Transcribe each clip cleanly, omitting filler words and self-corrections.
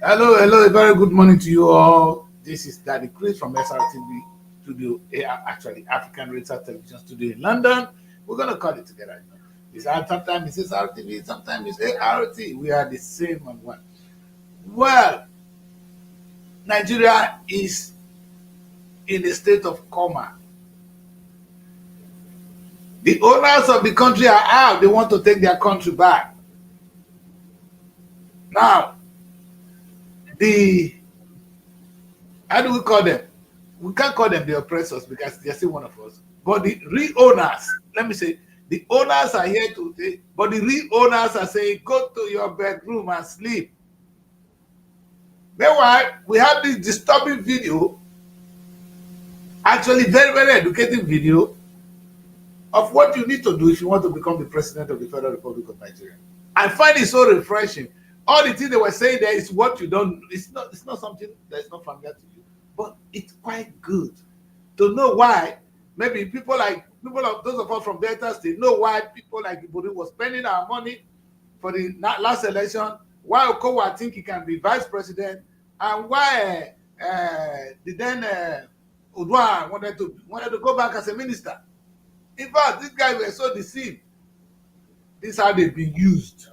Hello, hello, a very good morning to you all. This is Daddy Chris from SRTV Studio, actually African Radio Television Studio in London. We're going to call it together. Sometimes it's SRTV, sometimes it's ART. We are the same on one. Well, Nigeria is in a state of coma. The owners of the country are out. They want to take their country back. Now, how do we call them? We can't call them the oppressors because they're still one of us. But the real owners, let me say, the owners are here today, but the real owners are saying, go to your bedroom and sleep. Meanwhile, we have this disturbing video, actually very, very educating video of what you need to do if you want to become the president of the Federal Republic of Nigeria. I find it so refreshing. All the things they were saying there is what you don't, it's not something that's not familiar to you, but it's quite good to know why maybe people of those of us from Delta State know why people like Ibori was spending our money for the last election, why Okowa think he can be vice president, and why the then Udwa wanted to go back as a minister. In fact, these guys were so deceived. This is how they've been used.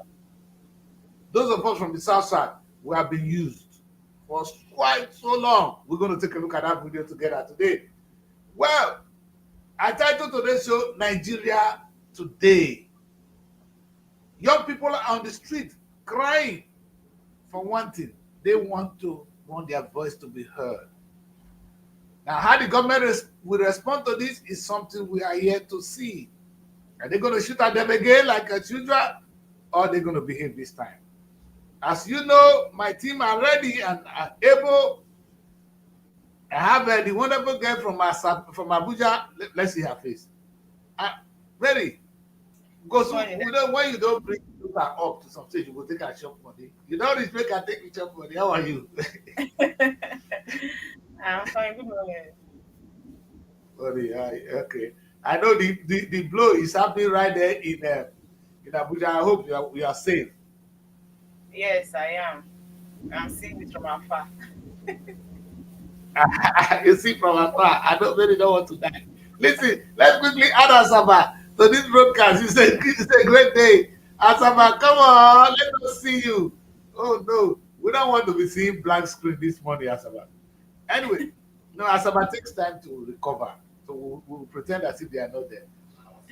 Those of us from the south side, we have been used for quite so long. We're going to take a look at that video together today. Well, I titled today's show, Nigeria Today. Young people are on the street crying for one thing. They want their voice to be heard. Now, how the government will respond to this is something we are here to see. Are they going to shoot at them again like as usual, or are they going to behave this time? As you know, my team are ready and are able. I have the wonderful girl from Abuja. Let's see her face. Ready? Because when you don't bring her up to some stage, you will take her shop money. You don't respect her, take her shop money. How are you? I'm fine. Good morning. Okay. I know the blow is happening right there in Abuja. I hope you are safe. Yes, I am. I'm seeing it from afar. You see from afar. I don't really know what to die. Listen, let's quickly add Asaba to this broadcast. It's a great day. Asaba, come on, let us see you. Oh no, we don't want to be seeing blank screen this morning, Asaba. Anyway, no, Asaba takes time to recover. So we'll pretend as if they are not there.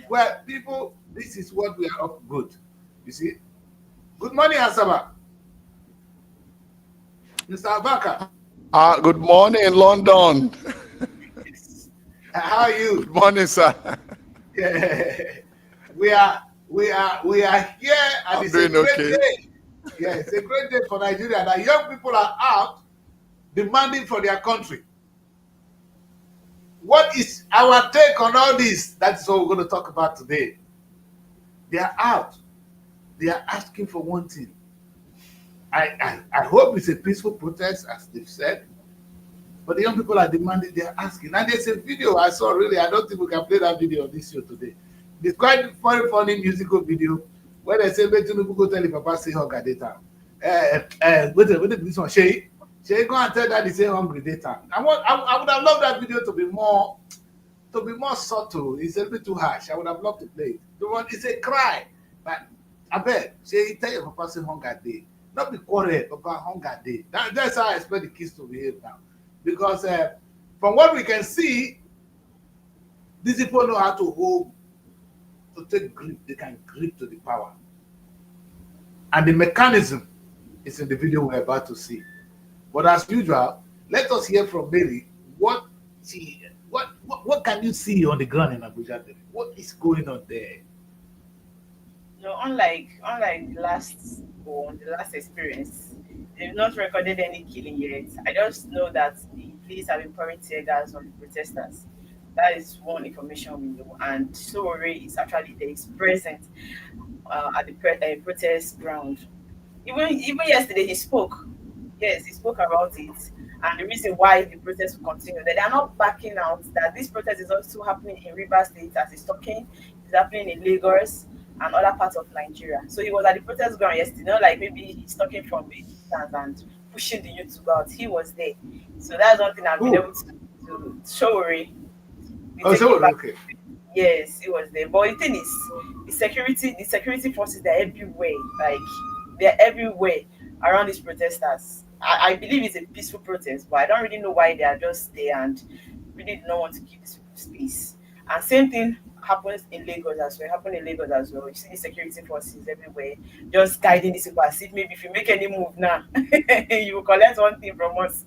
Well, people, this is what we are up good. You see? Good morning, Asaba. Mr. Abaka. Good morning, London. How are you? Good morning, sir. Yeah. We are here, and I'm it's a doing great okay. day. Yeah, it's a great day for Nigeria. That young people are out demanding for their country. What is our take on all this? That's what we're going to talk about today. They are out. They are asking for one thing. I hope it's a peaceful protest, as they've said. But the young people are demanding, they are asking. And there's a video I saw, really, I don't think we can play that video on this show today. It's quite a very funny musical video where they say, wait till go tell the papa say hungry data. Wait this one, Shay go and tell that he say hungry data. I would have loved that video to be more subtle. It's a bit too harsh. I would have loved to play it. The one is a cry. But I bet, say tell your papa say hunger day. Not be quarrel, papa hunger day. That's how I expect the kids to behave now. Because from what we can see, these people know how to take grip. They can grip to the power. And the mechanism is in the video we're about to see. But as usual, let us hear from Mary what can you see on the ground in Abuja? What is going on there? No, unlike the last experience, they've not recorded any killing yet. I just know that the police have been pouring tear gas on the protesters. That is one information we know. And Sowore is actually there, is present at the protest ground. Even yesterday, he spoke. Yes, he spoke about it and the reason why the protest will continue. That they are not backing out. That this protest is also happening in Rivers State, as he's talking. It's happening in Lagos and other parts of Nigeria. So he was at the protest ground yesterday. Not like maybe he's talking from a distance and pushing the youth to go out. He was there. So that's one thing I've been Who? able to show. We Oh, take it so back. okay. Yes, it was there. But the thing is, the security forces, they're everywhere. Like, they're everywhere around these protesters. I believe it's a peaceful protest, but I don't really know why they are just there and really do not want to give these people space. And same thing happens in Lagos as well. Happened in Lagos as well. You see the security forces everywhere, just guiding these people as if maybe if you make any move now, you will collect one thing from us.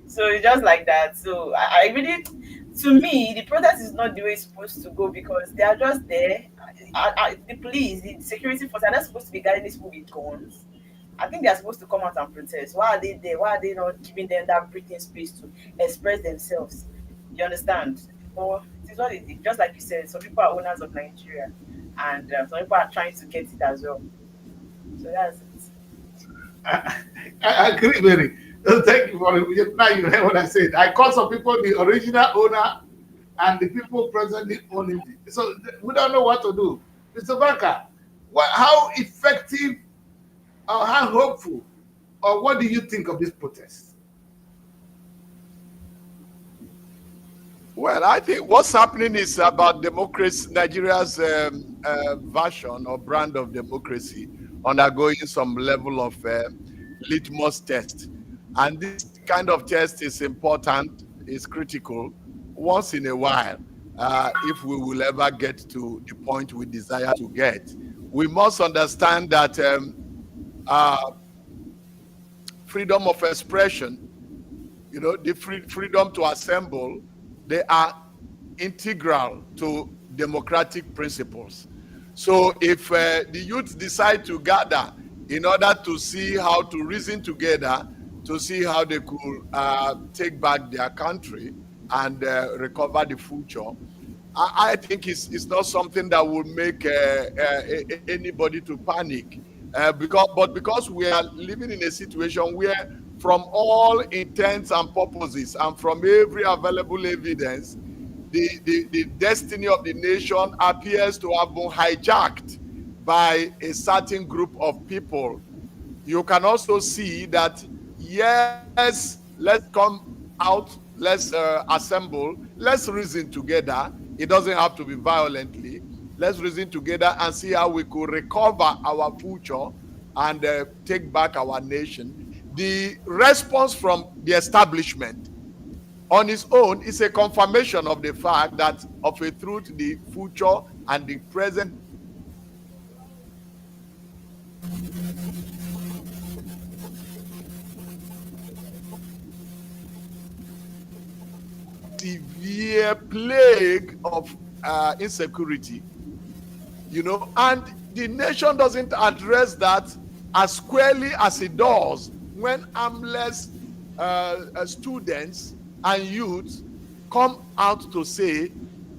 So it's just like that. So I really, to me, the protest is not the way it's supposed to go because they are just there. The police, the security force, are not supposed to be guiding these people with guns. I think they are supposed to come out and protest. Why are they there? Why are they not giving them that breathing space to express themselves? You understand? But it is what it is. Just like you said, some people are owners of Nigeria, and some people are trying to get it as well. So that's it. I, I agree, Mary. Thank you for it. Now you heard what I said. I call some people the original owner and the people presently owning it. So we don't know what to do. Mr. Banker, how effective or how hopeful or what do you think of this protest? Well, I think what's happening is about democracy, Nigeria's version or brand of democracy undergoing some level of litmus test. And this kind of test is important, is critical once in a while. If we will ever get to the point we desire to get, we must understand that uh, freedom of expression, the freedom to assemble, they are integral to democratic principles. So if the youth decide to gather in order to see how to reason together, to see how they could take back their country and recover the future, I think it's not something that will make anybody to panic. Because we are living in a situation where, from all intents and purposes, and from every available evidence, the destiny of the nation appears to have been hijacked by a certain group of people. You can also see that, yes, let's come out, let's assemble, let's reason together. It doesn't have to be violently. Let's reason together and see how we could recover our future and take back our nation. The response from the establishment on its own is a confirmation of the fact that, of a truth, the future and the present severe plague of insecurity, and the nation doesn't address that as squarely as it does when armless students and youth come out to say,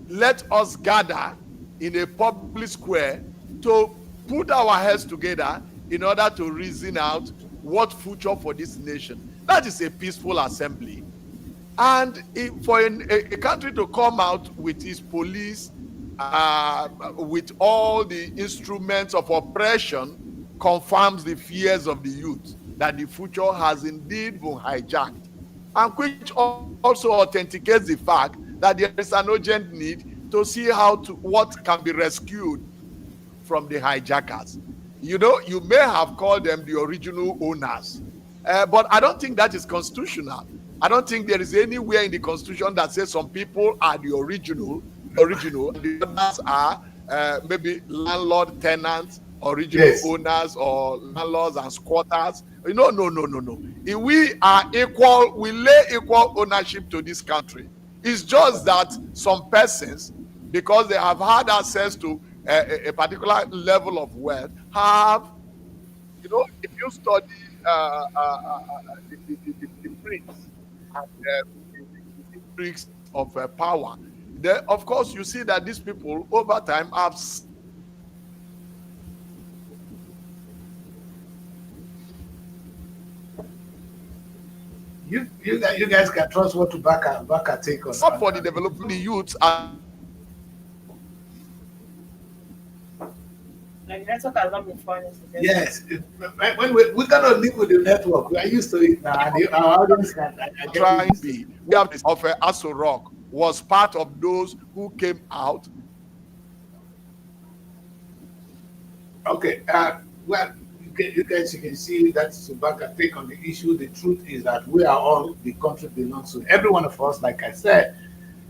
let us gather in a public square to put our heads together in order to reason out what future for this nation. That is a peaceful assembly. And for a country to come out with its police, with all the instruments of oppression, confirms the fears of the youth that the future has indeed been hijacked, and which also authenticates the fact that there is an urgent need to see what can be rescued from the hijackers. You may have called them the original owners, but I don't think that is constitutional. I don't think there is anywhere in the Constitution that says some people are the original, and the others are maybe landlord, tenants, original owners, or landlords and squatters. No. We are equal. We lay equal ownership to this country. It's just that some persons, because they have had access to a particular level of wealth, have, if you study the prince and the tricks of power, then of course you see that these people over time have you guys can trust what to back take on. not for the development of the youths. Like network has not been funny. Yes, when we cannot live with the network. We are used to it now, and our audience can. I get Trying used to to be, we have this of Aso Rock was part of those who came out. Okay. Well, you guys can see that's back a take on the issue. The truth is that we are all the country belongs to. Every one of us, like I said,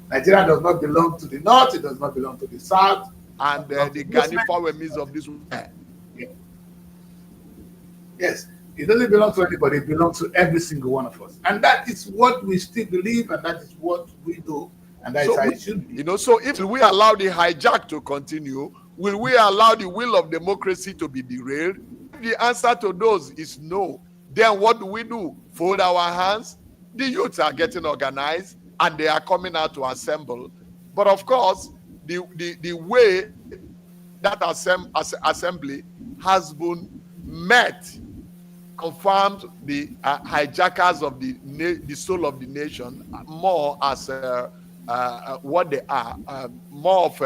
Nigeria does not belong to the north. It does not belong to the south. And the Ganifa were means of this. Yeah. Yes, it doesn't belong to anybody. It belongs to every single one of us, and that is what we still believe, and that is what we do, and that is how it should be. So if we allow the hijack to continue, will we allow the will of democracy to be derailed? If the answer to those is no, then what do? Fold our hands? The youths are getting organized and they are coming out to assemble. But of course, the way that assembly has been met confirmed the hijackers of the soul of the nation more as what they are, more of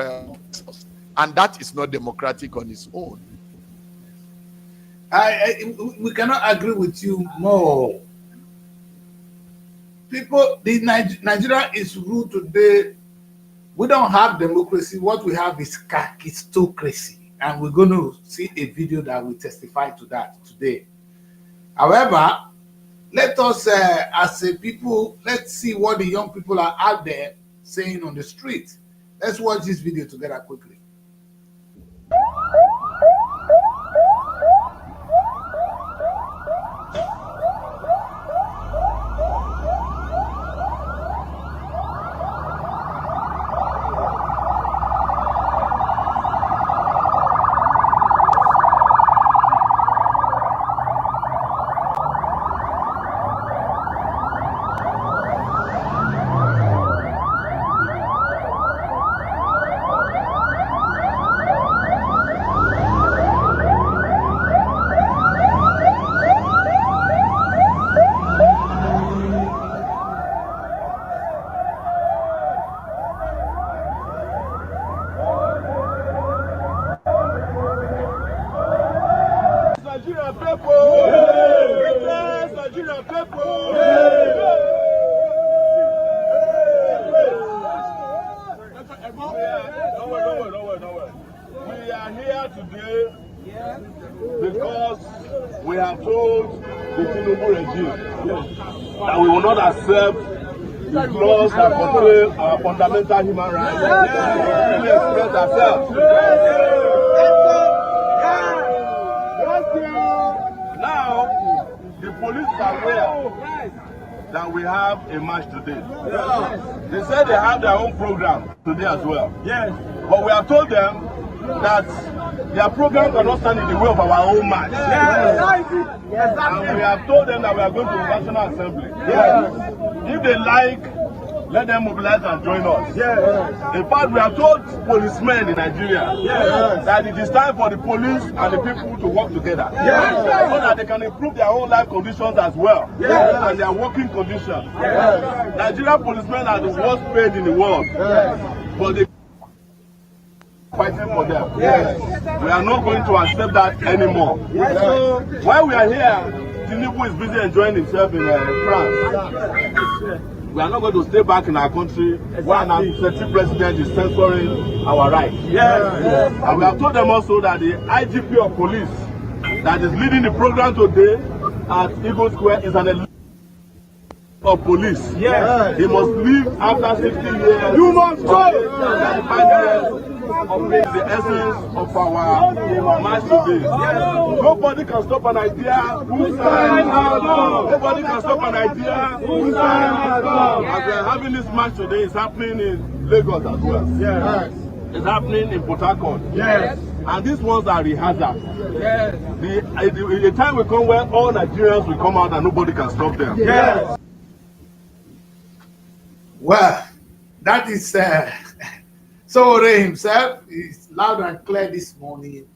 and that is not democratic on its own. We cannot agree with you more. People, Nigeria is ruled today. We don't have democracy. What we have is kakistocracy, and we're going to see a video that will testify to that today. However, let us, as a people, let's see what the young people are out there saying on the street. Let's watch this video together quickly. We are here today because we have told the Tinubu regime that we will not accept the laws that control our fundamental human rights. We express ourselves. Now, the police are aware that we have a march today. They said they have their own program today as well. Yes. But we have told them that their program cannot stand in the way of our own march. Yes. And we have told them that we are going to the National Assembly. Yes. If they like, let them mobilize and join us. Yes. In fact, we have told policemen in Nigeria that it is time for the police and the people to work together so that they can improve their own life conditions as well and their working conditions. Nigerian policemen are the worst paid in the world, but they fighting for them. We are not going to accept that anymore. While we are here, Tinubu is busy enjoying himself in France. We are not going to stay back in our country while an uncertain president is censoring our rights. And we have told them also that the IGP of police that is leading the program today at Eagle Square is an elite of police. He must leave after 60 years. You must go! 35 years of the essence of our march today. Nobody can stop an idea whose time has come. Nobody can stop an idea whose time has come. As we are having this march today, it's happening in Lagos as well. It's happening in Port Harcourt. And these ones are rehearsals. The time will come where all Nigerians will come out and nobody can stop them. Well, that is so Ray himself is loud and clear this morning,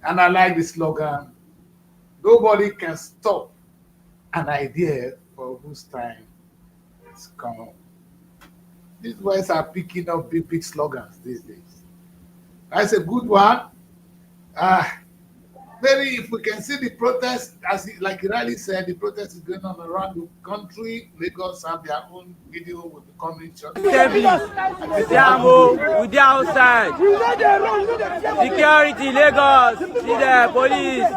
and I like the slogan: nobody can stop an idea for whose time it's come. These boys are picking up big slogans these days. That's a good one. Maybe if we can see the protest, like Riley said, the protest is going on around the country. Lagos have their own video will be coming shortly. We dey outside. Security, Lagos, see the police.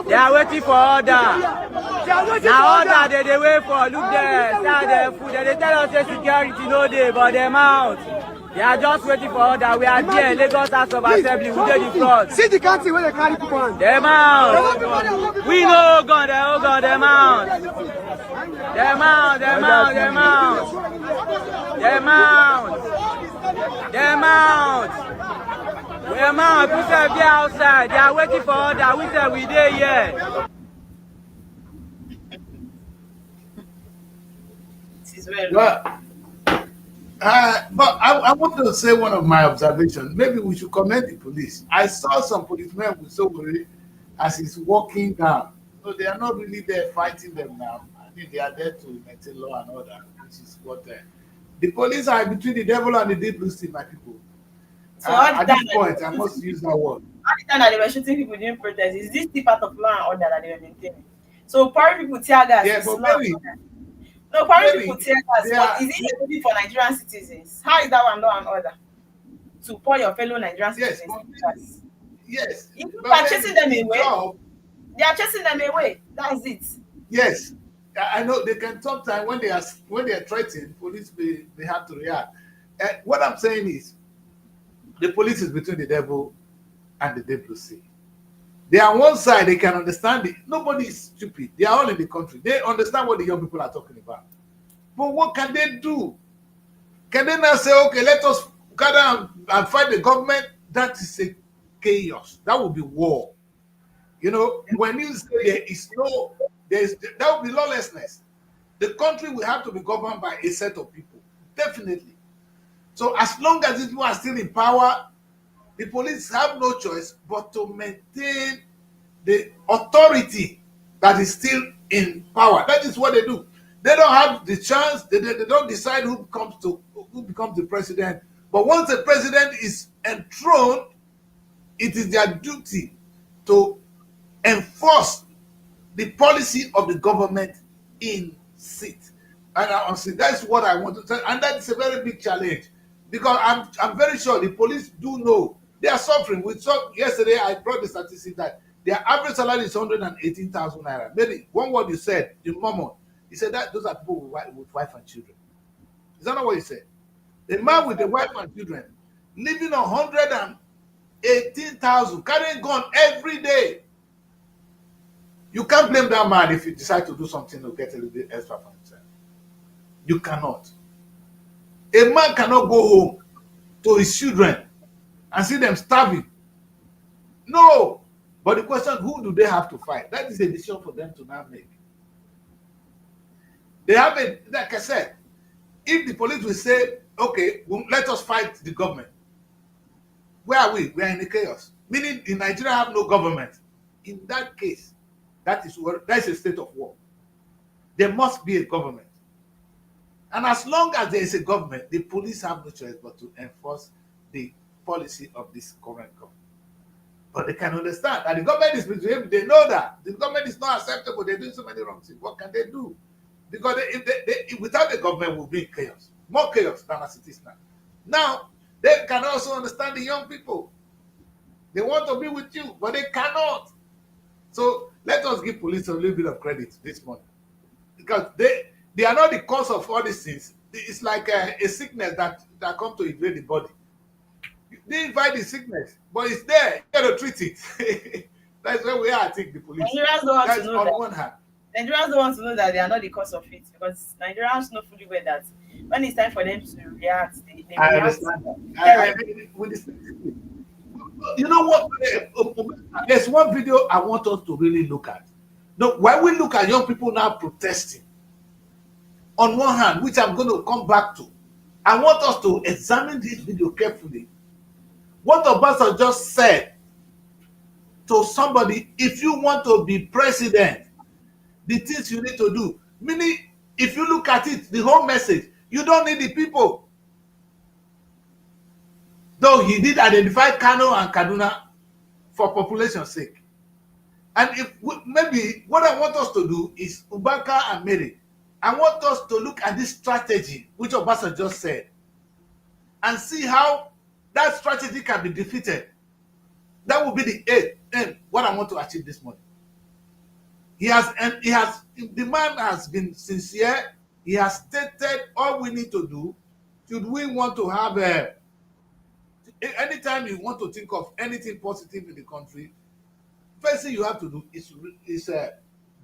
They are waiting for order. Now order they wait for. Look there, see their food. They tell us say security no dey, but them out. They are just waiting for order. We are there, Lagos House of Assembly. We dey the front. See the country where they carry people on. Them out. We know gun, them out. Them out. Them out. Them out. Them out. Them out. Them out. We said be outside. They are waiting for order. We said we dey here. It is well. Well, but I want to say one of my observations. Maybe we should commend the police. I saw some policemen with so worried as he's walking down. No, they are not really there fighting them now. I think they are there to maintain law and order, which is what the police are between the devil and the deep blue sea, my people. So At this point, I must use that word. At the time that they were shooting people during protest, is this still part of law and order that they were maintaining? So pouring people tear gas Yeah, is but law and maybe, order. No, pouring maybe people tear gas, they but are- is it only for Nigerian citizens? How is that one law and order? To pour your fellow Nigerian Yes, citizens but- tear gas. yes. If you but are then chasing them the away, job- they are chasing them away. That's it. Yes, I know they can sometimes when they are threatened, police they have to react. What I'm saying is, the police is between the devil and the deep blue sea. They are on one side, they can understand it. Nobody is stupid. They are all in the country. They understand what the young people are talking about. But what can they do? Can they now say, okay, let us gather and fight the government? That is a chaos. That would be war. You know, when you say that would be lawlessness. The country will have to be governed by a set of people. Definitely. So as long as these people are still in power, the police have no choice but to maintain the authority that is still in power. That is what they do. They don't have the chance. They don't decide who becomes the president. But once the president is enthroned, it is their duty to enforce the policy of the government in seat. And honestly, that's what I want to say. And that is a very big challenge because I'm very sure the police do know they are suffering. We saw yesterday, I brought the statistic that their average salary is 118,000 naira. Maybe one word you said, the moment, he said that those are people with wife and children. Is that not what he said? A man with a wife and children living on 118,000, carrying gun every day. You can't blame that man if you decide to do something to get a little bit extra for himself. You cannot. A man cannot go home to his children and see them starving. No. But the question, who do they have to fight? That is a decision for them to now make. They have like I said, if the police will say, okay, let us fight the government. Where are we? We are in the chaos. Meaning in Nigeria have no government. In that case, that is a state of war. There must be a government. And as long as there is a government, the police have no choice but to enforce the policy of this current government. But they can understand that the government is misbehaving. They know that the government is not acceptable. They're doing so many wrong things. What can they do? Because if without the government, will be in chaos. More chaos than as it is now. Now, they can also understand the young people. They want to be with you, but they cannot. So let us give police a little bit of credit this morning. Because they are not the cause of all these things. It's like a sickness that comes to invade the body. They invite the sickness, but it's there. You got to treat it. That's where we are, I think, the police. Nigerians don't want That's to know on that. one hand. Nigerians don't want to know that they are not the cause of it because Nigerians know fully well that when it's time for them to react, they I react. understand that. With this, you know what? There's one video I want us to really look at. No, when we look at young people now protesting, on one hand, which I'm going to come back to, I want us to examine this video carefully. What Obasa just said to somebody, if you want to be president, the things you need to do. Meaning, if you look at it, the whole message, you don't need the people. Though he did identify Kano and Kaduna for population's sake. And if maybe what I want us to do is Ubaka and Mary, I want us to look at this strategy, which Obasa just said, and see how that strategy can be defeated. That will be the aim, what I want to achieve this morning. The man has been sincere. He has stated all we need to do. Should we want to have anytime you want to think of anything positive in the country, first thing you have to do is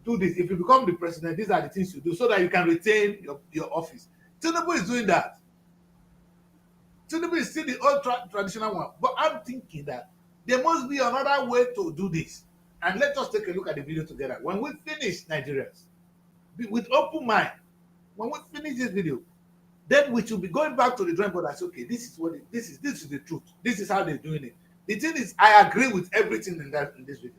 do this. If you become the president, these are the things you do so that you can retain your office. Tinubu is doing that. Tinubu is still the old traditional one. But I'm thinking that there must be another way to do this. And let us take a look at the video together. When we finish, Nigerians, with open mind, when we finish this video, then we should be going back to the drawing board and say, okay, this is the truth. This is how they're doing it. The thing is, I agree with everything in this video.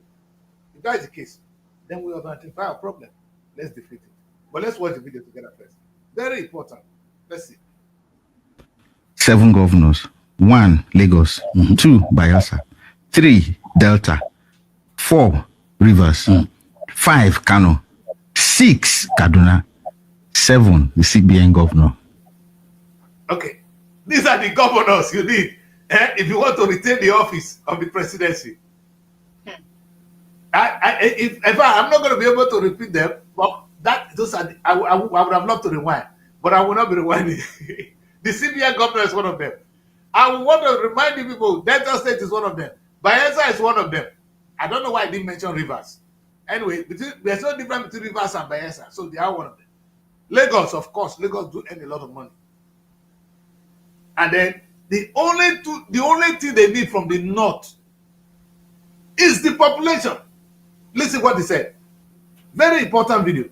If that is the case, then we have identified a problem. Let's defeat it. But let's watch the video together first. Very important. Let's see. 7 governors. 1, Lagos. 2, Bayelsa. 3, Delta. 4, Rivers. 5, Kano. 6, Kaduna. 7, the CBN governor. Okay. These are the governors you need if you want to retain the office of the presidency. I'm not going to be able to repeat them, but those are I would have loved to rewind, but I will not be rewinding. The CBN governor is one of them. I want to remind you people, Delta State is one of them. Bayelsa is one of them. I don't know why I didn't mention Rivers. Anyway, there's no difference between Rivers and Bayelsa, so they are one of them. Lagos, of course, Lagos do earn a lot of money. And then the only thing they need from the north is the population. Listen what he said. Very important video.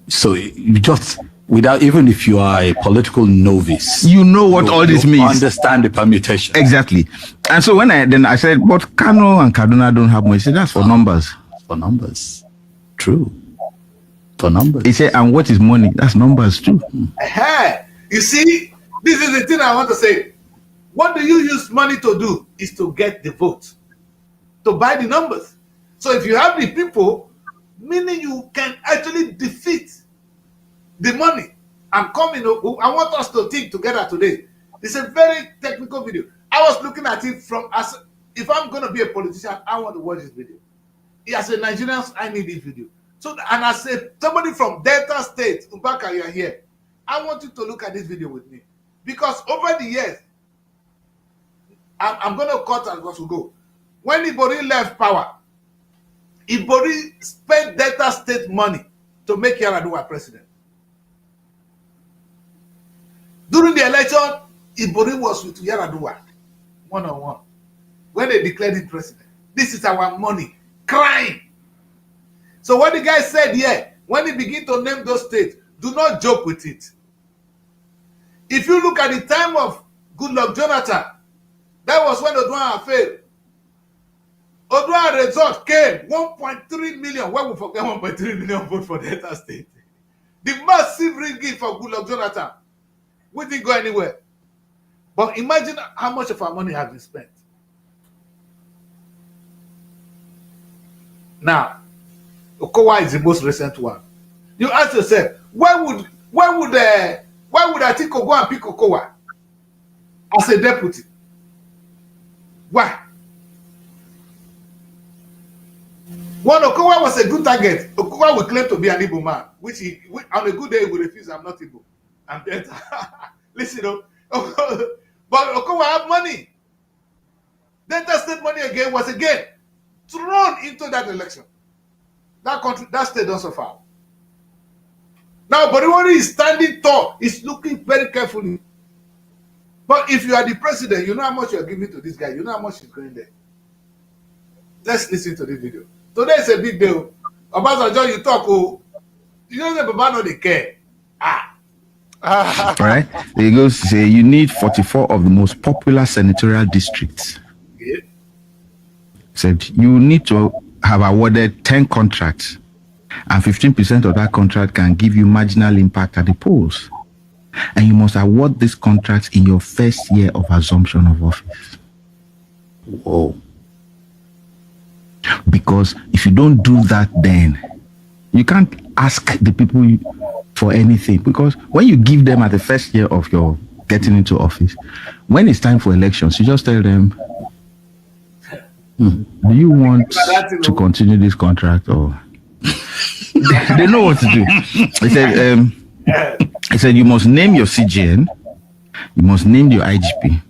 So you just, without, even if you are a political novice, you know what all this means. Understand the permutation. Exactly. And so when I said, but Kano and Kaduna don't have money, he said, that's for numbers. For numbers. True. For numbers. He said, and what is money? That's numbers too. You see, this is the thing I want to say. What do you use money to do? Is to get the vote, to buy the numbers. So if you have the people, meaning you can actually defeat the money. I'm coming. I want us to think together today. It's a very technical video. I was looking at it if I'm going to be a politician, I want to watch this video. As a Nigerian, I need this video. So, and as somebody from Delta State, Ubaka, you are here. I want you to look at this video with me. Because over the years, I'm going to cut as we go. When Ibori left power, Ibori spent Delta State money to make Yar'Adua president. During the election, Ibori was with Yar'Adua, one-on-one, when they declared him president. This is our money, crying. So what the guy said here, when he began to name those states, do not joke with it. If you look at the time of Goodluck Jonathan, that was when Oduah failed. Oduah result came 1.3 million. Why we forget 1.3 million vote for Delta State? The massive rigging for Goodluck Jonathan. We didn't go anywhere. But imagine how much of our money has been spent. Now, Okowa is the most recent one. You ask yourself, why would Atiku go and pick Okowa as a deputy? Why? When Okowa was a good target, Okowa would claim to be an Igbo man, which on a good day he would refuse. I'm not Igbo. I'm Delta. Listen, but Okowa had money. Delta State money again was again thrown into that election. That country, that state doesn't fall. Now, Boriwari is standing tall. He's looking very carefully. But if you are the president, you know how much you are giving to this guy. You know how much he's going there. Let's listen to this video. Today is a big deal. Obasanjo, you talk, you know that Baba no they care. All right. He goes to say you need 44 of the most popular senatorial districts. Yeah. Said you need to have awarded 10 contracts, and 15% of that contract can give you marginal impact at the polls. And you must award these contracts in your first year of assumption of office. Whoa. Because if you don't do that, then you can't ask the people for anything. Because when you give them at the first year of your getting into office, when it's time for elections, you just tell them, do you want to continue this contract, or they know what to do. He said you must name your CGN, you must name your IGP,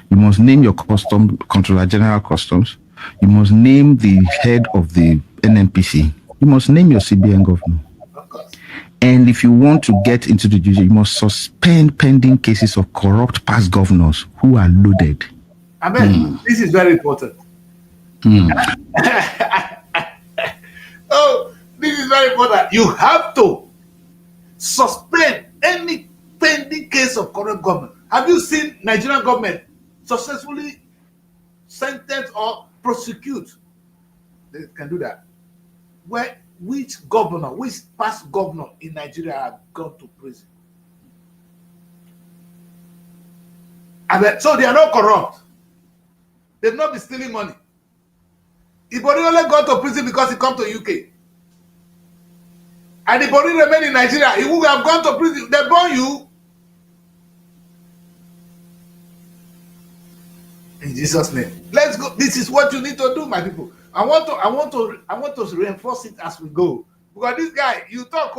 you must name your Controller General Customs, you must name the head of the NNPC, you must name your CBN governor. And if you want to get into the judiciary, you must suspend pending cases of corrupt past governors who are loaded. This is very important. Oh, this is very important. You have to suspend any pending case of corrupt government. Have you seen Nigerian government successfully sentence or prosecute? They can do that. Which past governor in Nigeria have gone to prison? So they are not corrupt. They've not been stealing money. Ibori only got to prison because he come to UK. And Ibori remain in Nigeria. He would have gone to prison. They born you. In Jesus' name. Let's go. This is what you need to do, my people. I want to reinforce it as we go. Because this guy, you talk,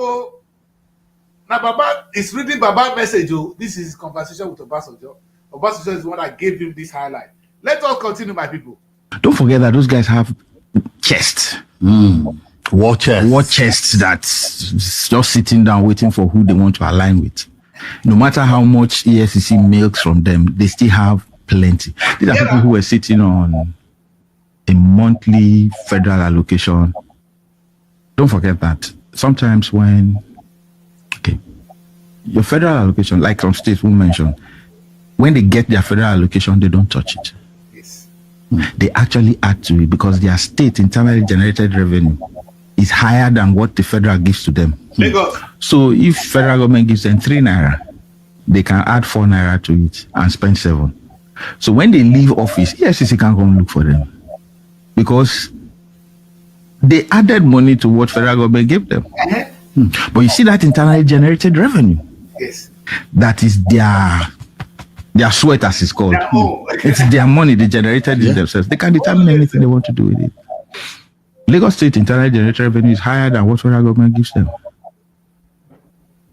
now Baba is reading Baba's message. This is his conversation with Obasanjo. Obasanjo is what I gave him this highlight. Let us continue, my people. Don't forget that those guys have chests. War chests. War chests that's just sitting down waiting for who they want to align with. No matter how much EFCC milks from them, they still have plenty. These are people who were sitting on a monthly federal allocation. Don't forget that. Sometimes when your federal allocation, like some states will mention, when they get their federal allocation, they don't touch it. Yes. They actually add to it because their state internally generated revenue is higher than what the federal gives to them. So if federal government gives them 3 naira, they can add 4 naira to it and spend 7. So when they leave office, EFCC can come look for them because they added money to what federal government gave them. But you see that internally generated revenue. Yes. That is their sweat, as it's called. It's their money. They generated it themselves. They can determine anything they want to do with it. Lagos State internally generated revenue is higher than what federal government gives them.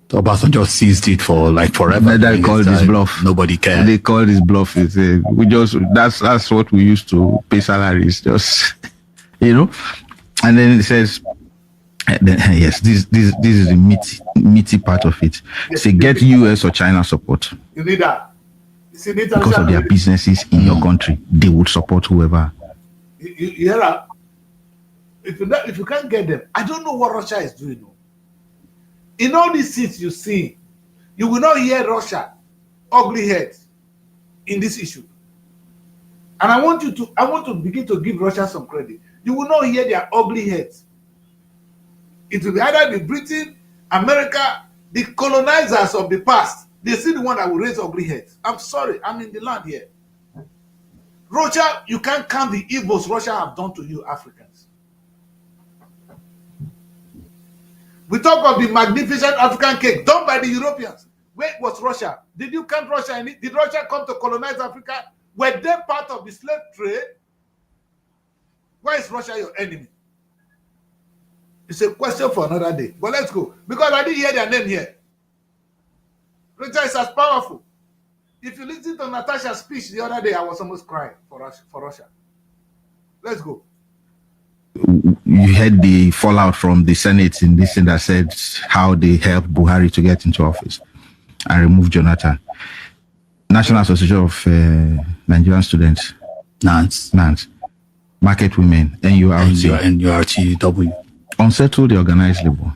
Obasanjo seized it for like forever. They call this bluff. Nobody cared. They call this bluff. That's what we used to pay salaries. Just and then it says, yes, this is the meaty part of it. Say get US or China support. You need that. Because of their businesses in your country, they would support whoever. You hear that? If you can't get them, I don't know what Russia is doing. In all these seats you see, you will not hear Russia ugly head in this issue. And I want to begin to give Russia some credit. You will not hear their ugly heads. It will be either the Britain, America, the colonizers of the past. They see the one that will raise ugly heads. I'm sorry, I'm in the land here. Russia, you can't count the evils Russia have done to you Africans. We talk of the magnificent African cake done by the Europeans. Where was Russia? Did you count Russia in it? Did Russia come to colonize Africa? Were they part of the slave trade? Why is Russia your enemy? It's a question for another day. But let's go. Because I didn't hear their name here. Russia is as powerful. If you listen to Natasha's speech the other day, I was almost crying for Russia. Let's go. You heard the fallout from the Senate in this thing that said how they helped Buhari to get into office and remove Jonathan. National Association of Nigerian Students. NANS. Market Women. NURTW. Unsettled the organized labor.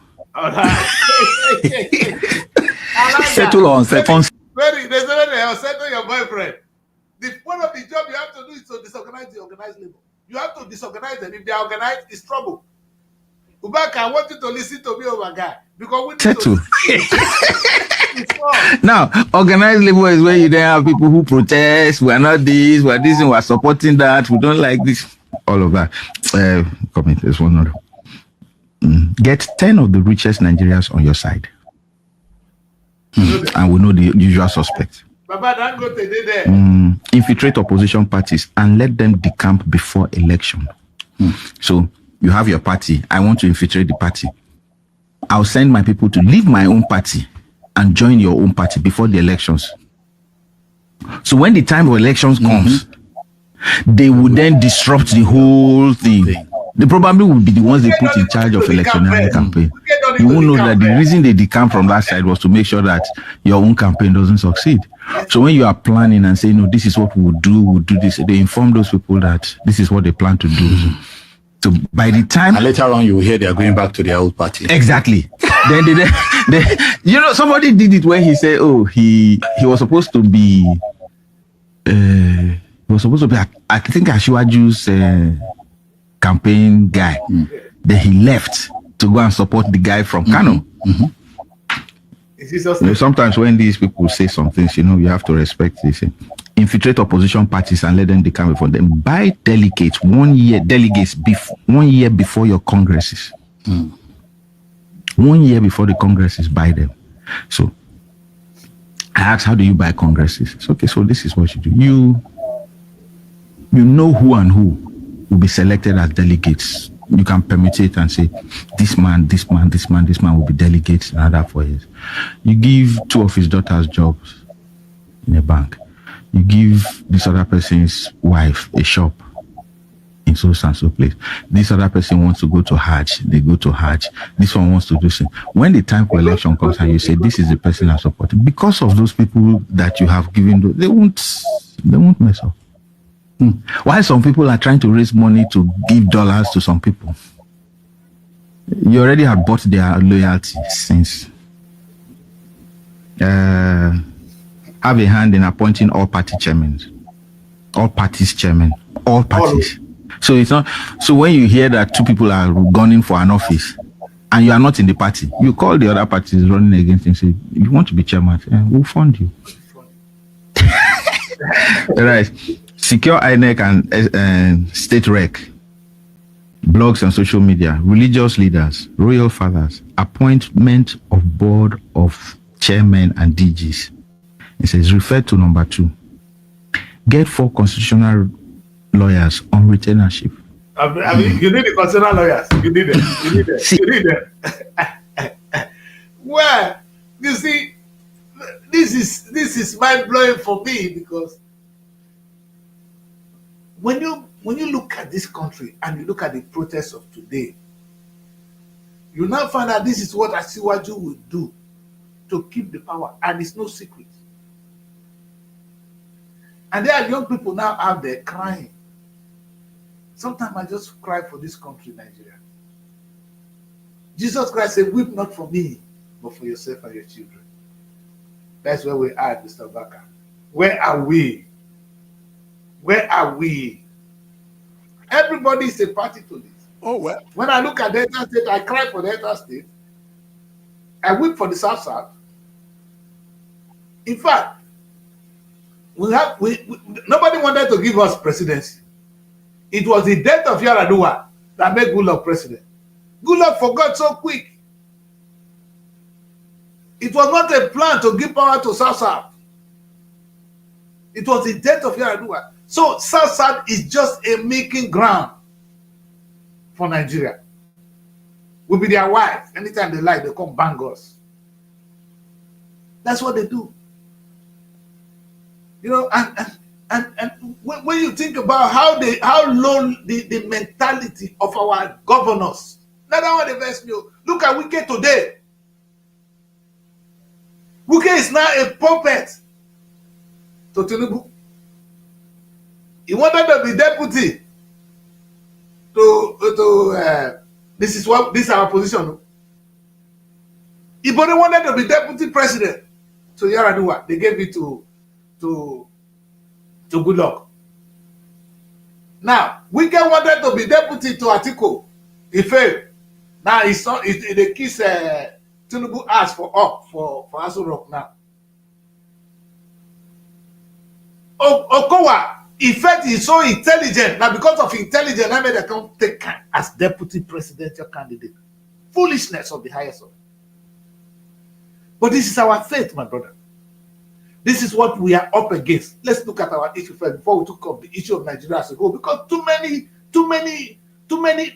Settle on settle. Settle your boyfriend. One of the job you have to do is to disorganize the organized labor. You have to disorganize them. If they are organized, it's trouble. Ubaka, I want you to listen to me over guy. Because we need to now, organized labor is where you then have people who protest. We are not this, we are this, and we are supporting that. We don't like this. all of that. Comment. There's one other. Get 10 of the richest Nigerians on your side. And we know the usual suspects. Infiltrate opposition parties and let them decamp before election. So you have your party. I want to infiltrate the party. I'll send my people to leave my own party and join your own party before the elections. So when the time of elections comes, they will then disrupt the whole thing. They probably will be the ones they put in charge of electioneering campaign. You won't know that the reason they decamp from that side was to make sure that your own campaign doesn't succeed. So when you are planning and saying, no, this is what we'll do this, they inform those people that this is what they plan to do. So by the time... And later on, you will hear they are going back to their old party. Exactly. Then they, you know, somebody did it when he said, oh, he was supposed to be... I think Ashiwaju's campaign guy. Then he left to go and support the guy from Kano. You know, sometimes when these people say some things, you know, you have to respect this. Infiltrate opposition parties and let them decamp before them. Buy delegates 1 year before your congresses. 1 year before the congresses, buy them. So I asked, how do you buy congresses? It's okay, so this is what you do. You know who and who will be selected as delegates. You can permutate and say, this man will be delegates in another 4 years. You give 2 of his daughters jobs in a bank. You give this other person's wife a shop in so and so place. This other person wants to go to Hajj, they go to Hajj. This one wants to do something. When the time for election comes and you say, this is the person I'm supporting, because of those people that you have given, they won't mess up. While some people are trying to raise money to give dollars to some people, you already have bought their loyalty since. Have a hand in appointing all party chairmen, all parties chairmen, all parties. So it's not. So when you hear that 2 people are gunning for an office and you are not in the party, you call the other parties running against and say, "You want to be chairman? We'll fund you." Right. Secure INEC and state rec, blogs and social media, religious leaders, royal fathers, appointment of board of chairmen and DGs. It says, refer to number 2. Get 4 constitutional lawyers on retainership. I mean, you need the constitutional lawyers. You need them. You need them. Well, you see, this is mind blowing for me, because when you look at this country and you look at the protests of today, you now find out this is what Asiwaju will do to keep the power, and it's no secret. And there are young people now out there crying. Sometimes I just cry for this country, Nigeria. Jesus Christ said, weep not for me, but for yourself and your children. That's where we are, Mr. Baka. Where are we? Where are we? Everybody is a party to this. Oh, well. When I look at Delta State, I cry for Delta State. I weep for the South. In fact, nobody wanted to give us presidency. It was the death of Yar'Adua that made Goodluck president. Goodluck forgot so quick. It was not a plan to give power to South. It was the death of Yar'Adua. So South is just a making ground for Nigeria. We'll be their wives. Anytime they like, they come bang us. That's what they do. You know, and when you think about how low the mentality of our governors, that's how they best know. Look at Wike today. Wike is now a puppet to Tinubu. He wanted to be deputy this is our position. Ibori wanted to be deputy president to Yar'Adua. They gave it to Goodluck. Now, Wike wanted to be deputy to Atiku. He failed. Now they kiss Tinubu asked for Aso Rock now. Okowa Effect is so intelligent. Now, because of intelligence, I made a come take as deputy presidential candidate. Foolishness of the highest order. But this is our fate, my brother. This is what we are up against. Let's look at our issue first before we took up the issue of Nigeria as a whole. Because too many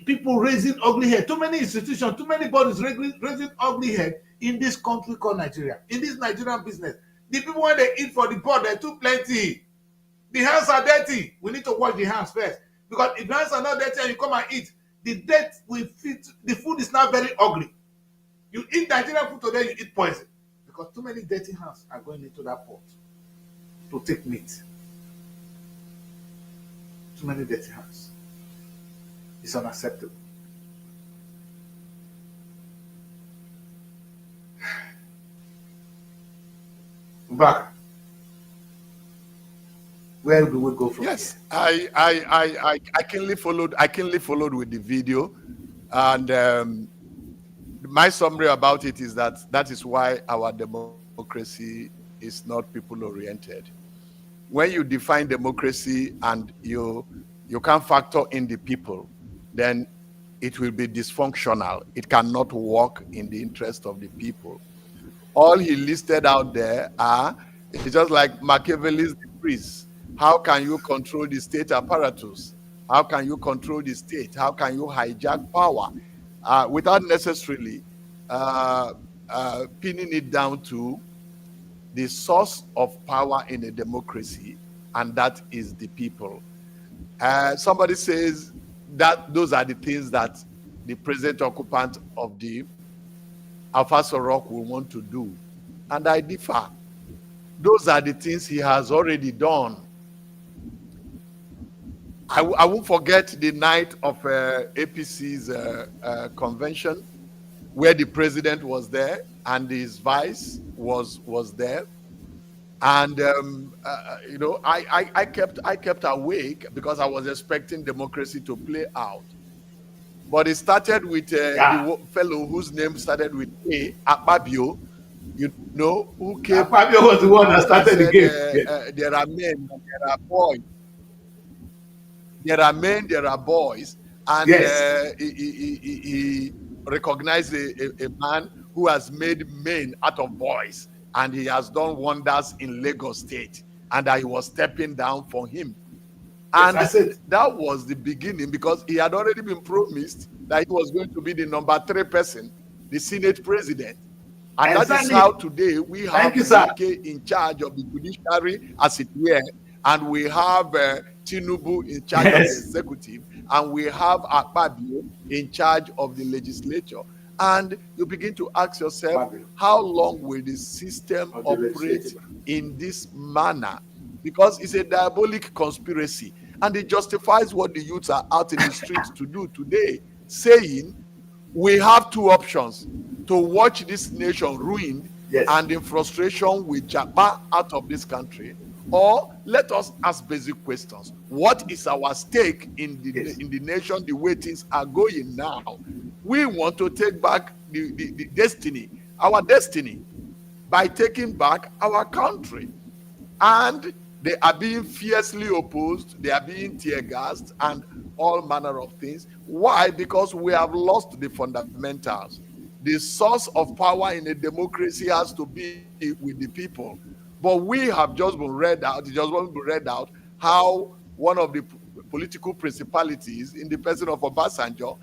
people raising ugly head, too many institutions, too many bodies raising ugly head in this country called Nigeria, in this Nigerian business. The people, when they eat for the pot, they're too plenty. The hands are dirty. We need to wash the hands first. Because if the hands are not dirty and you come and eat, the dirt will fit. The food is now very ugly. You eat Nigerian food today, you eat poison. Because too many dirty hands are going into that pot to take meat. Too many dirty hands. It's unacceptable. Back. Where do we go from here? I keenly followed with the video, and my summary about it is that is why our democracy is not people oriented. When you define democracy and you can't factor in the people, then it will be dysfunctional. It cannot work in the interest of the people. All he listed out there it's just like Machiavelli's decrees. How can you control the state apparatus? How can you control the state? How can you hijack power without necessarily pinning it down to the source of power in a democracy, and that is the people? Somebody says that those are the things that the present occupant of the Alpha Sorok will want to do, and I differ. Those are the things he has already done. I won't forget the night of APC's convention, where the president was there and his vice was there, and I kept awake because I was expecting democracy to play out. But it started with the fellow whose name started with A, Akpabio, who came. Akpabio was the one that started the game. There are men, there are boys. There are men, there are boys, and he recognized a man who has made men out of boys, and he has done wonders in Lagos State, and he was stepping down for him. And that was the beginning, because he had already been promised that he was going to be the number 3 person, the Senate president. And that is how today we have Wike in charge of the judiciary, as it were, and we have Tinubu in charge of the executive, and we have Akpabio in charge of the legislature. And you begin to ask yourself, how long will the system operate in this manner? Because it's a diabolic conspiracy, and it justifies what the youths are out in the streets to do today, saying we have 2 options: to watch this nation ruined and in frustration with Japa out of this country, or let us ask basic questions. What is our stake in the nation, the way things are going now? We want to take back the destiny, our destiny, by taking back our country. And they are being fiercely opposed, they are being tear gassed and all manner of things. Why? Because we have lost the fundamentals. The source of power in a democracy has to be with the people. But we have just been read out, how one of the political principalities in the person of Obasanjo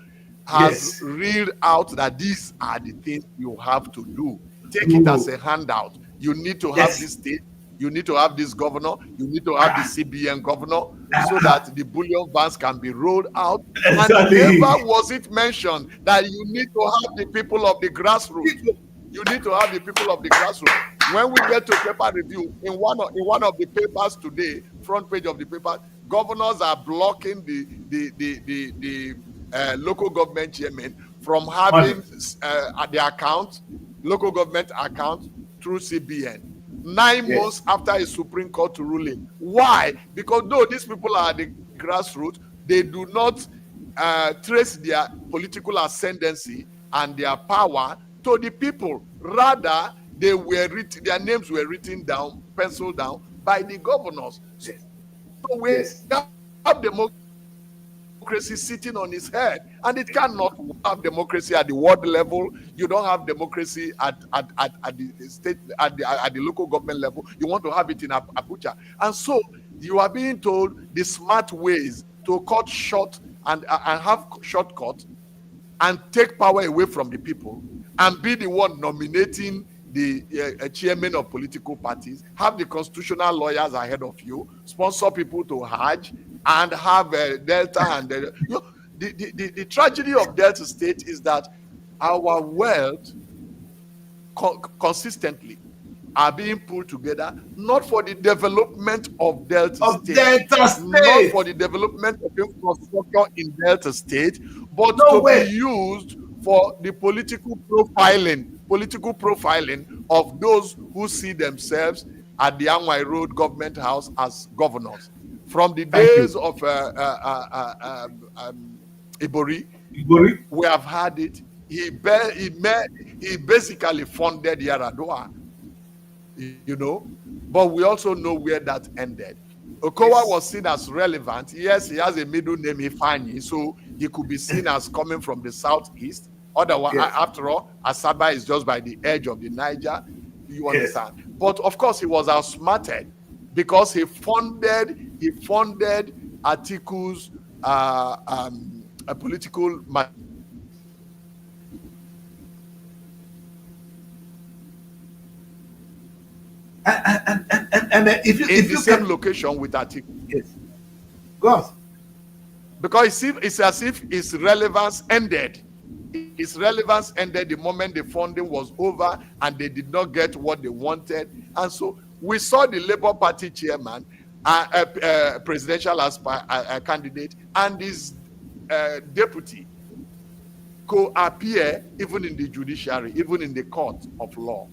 has read out that these are the things you have to do. Take it as a handout. You need to have this state, you need to have this governor, you need to have the CBN governor, so that the bullion vans can be rolled out. And never was it mentioned that you need to have the people of the grassroots. You need to have the people of the grassroots. When we get to paper review, in one of the papers today, front page of the paper, governors are blocking the local government chairman from having the account, local government account, through CBN. 9 months after a Supreme Court ruling. Why? Because though these people are the grassroots, they do not trace their political ascendancy and their power to the people. Rather, their names were written down, penciled down by the governors. So So we have democracy sitting on his head, and it cannot have democracy at the world level. You don't have democracy at the state, at the local government level. You want to have it in Abuja, and so you are being told the smart ways to cut short and have shortcut and take power away from the people, and be the one nominating the chairman of political parties, have the constitutional lawyers ahead of you, sponsor people to Hajj, and have Delta. And the tragedy of Delta State is that our wealth consistently are being pulled together, not for the development of Delta State, not for the development of infrastructure in Delta State, but be used for the political profiling of those who see themselves at the Anwai Road Government House as governors. From the days of Ibori, we have had it. He basically funded Yaradua, but we also know where that ended. Okowa was seen as relevant. Yes, he has a middle name, Ifeanyi, so he could be seen as coming from the southeast. Otherwise, after all, Asaba is just by the edge of the Niger. You understand? But of course, he was outsmarted because he funded Atiku's a political. And if you same location with Atiku. Yes. Go on. Because it's as if his relevance ended. His relevance ended the moment the funding was over and they did not get what they wanted. And so we saw the Labour Party chairman, presidential candidate, and his deputy co-appear even in the judiciary, even in the court of law.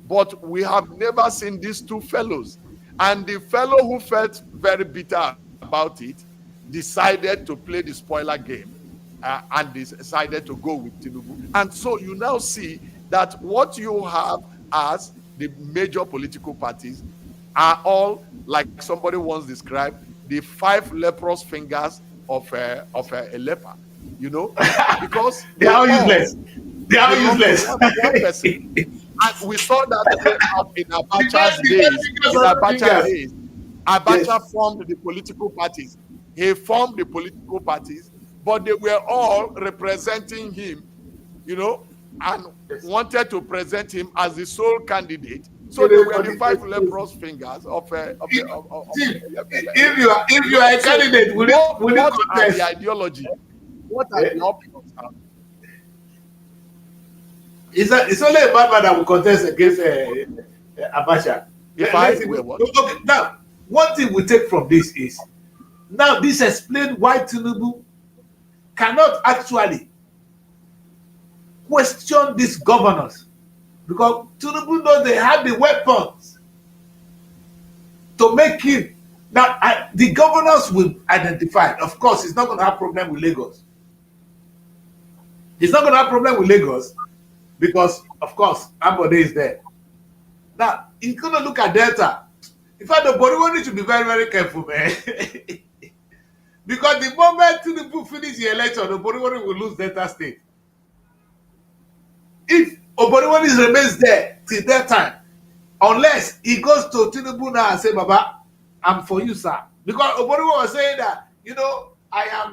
But we have never seen these two fellows. And the fellow who felt very bitter about it decided to play the spoiler game and decided to go with Tinubu. And so you now see that what you have as the major political parties are all, like somebody once described, the 5 leprous fingers of a leper, because they are useless. They are useless. One person. And we saw that out in Abacha's days. Abacha formed the political parties. He formed the political parties, but they were all representing him, and wanted to present him as the sole candidate. So they were the 5 leprous fingers of if you are a candidate, will you contest the ideology? What are the options? It's only a bad man that will contest against Abacha. Okay, now, one thing we take from this is, now this explains why Tinubu cannot actually question these governors, because Tinubu knows they have the weapons to make him. Now, the governors will identify. Of course, he's not going to have problem with Lagos. He's not going to have problem with Lagos because, of course, Ambode is there. Now, he's going to look at Delta. In fact, the Boriwari need to be very, very careful, man. Because the moment Tinubu finish the election, the Boriwari will lose Delta State. If Oboriwari remains there till that time, unless he goes to Tinubu now and say, Baba, I'm for you, sir. Because Oboriwari was saying that, I am,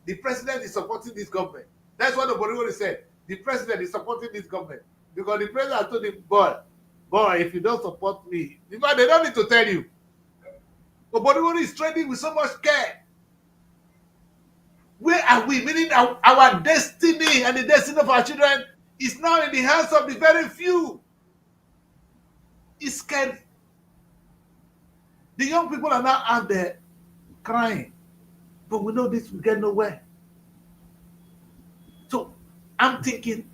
the president is supporting this government. That's what Oboriwari said. The president is supporting this government. Because the president told him, boy, if you don't support me, because they don't need to tell you. Oboriwari is trading with so much care. Where are we? Meaning our destiny and the destiny of our children is now in the hands of the very few. It's scary. The young people are now out there crying. But we know this will get nowhere. So I'm thinking,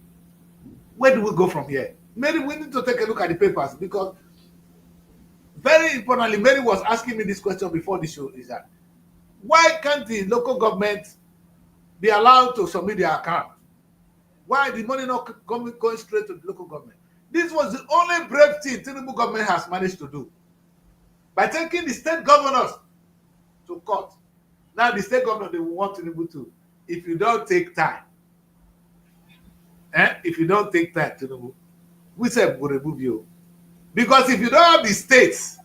where do we go from here? Mary, we need to take a look at the papers, because very importantly, Mary was asking me this question before the show, is that why can't the local government be allowed to submit their account? Why the money not going straight to the local government? This was the only brave thing Tinubu government has managed to do. By taking the state governors to court. Now the state government, they will want Tinubu to, if you don't take time, if you don't take time, Tinubu, we say will remove you. Because if you don't have the states,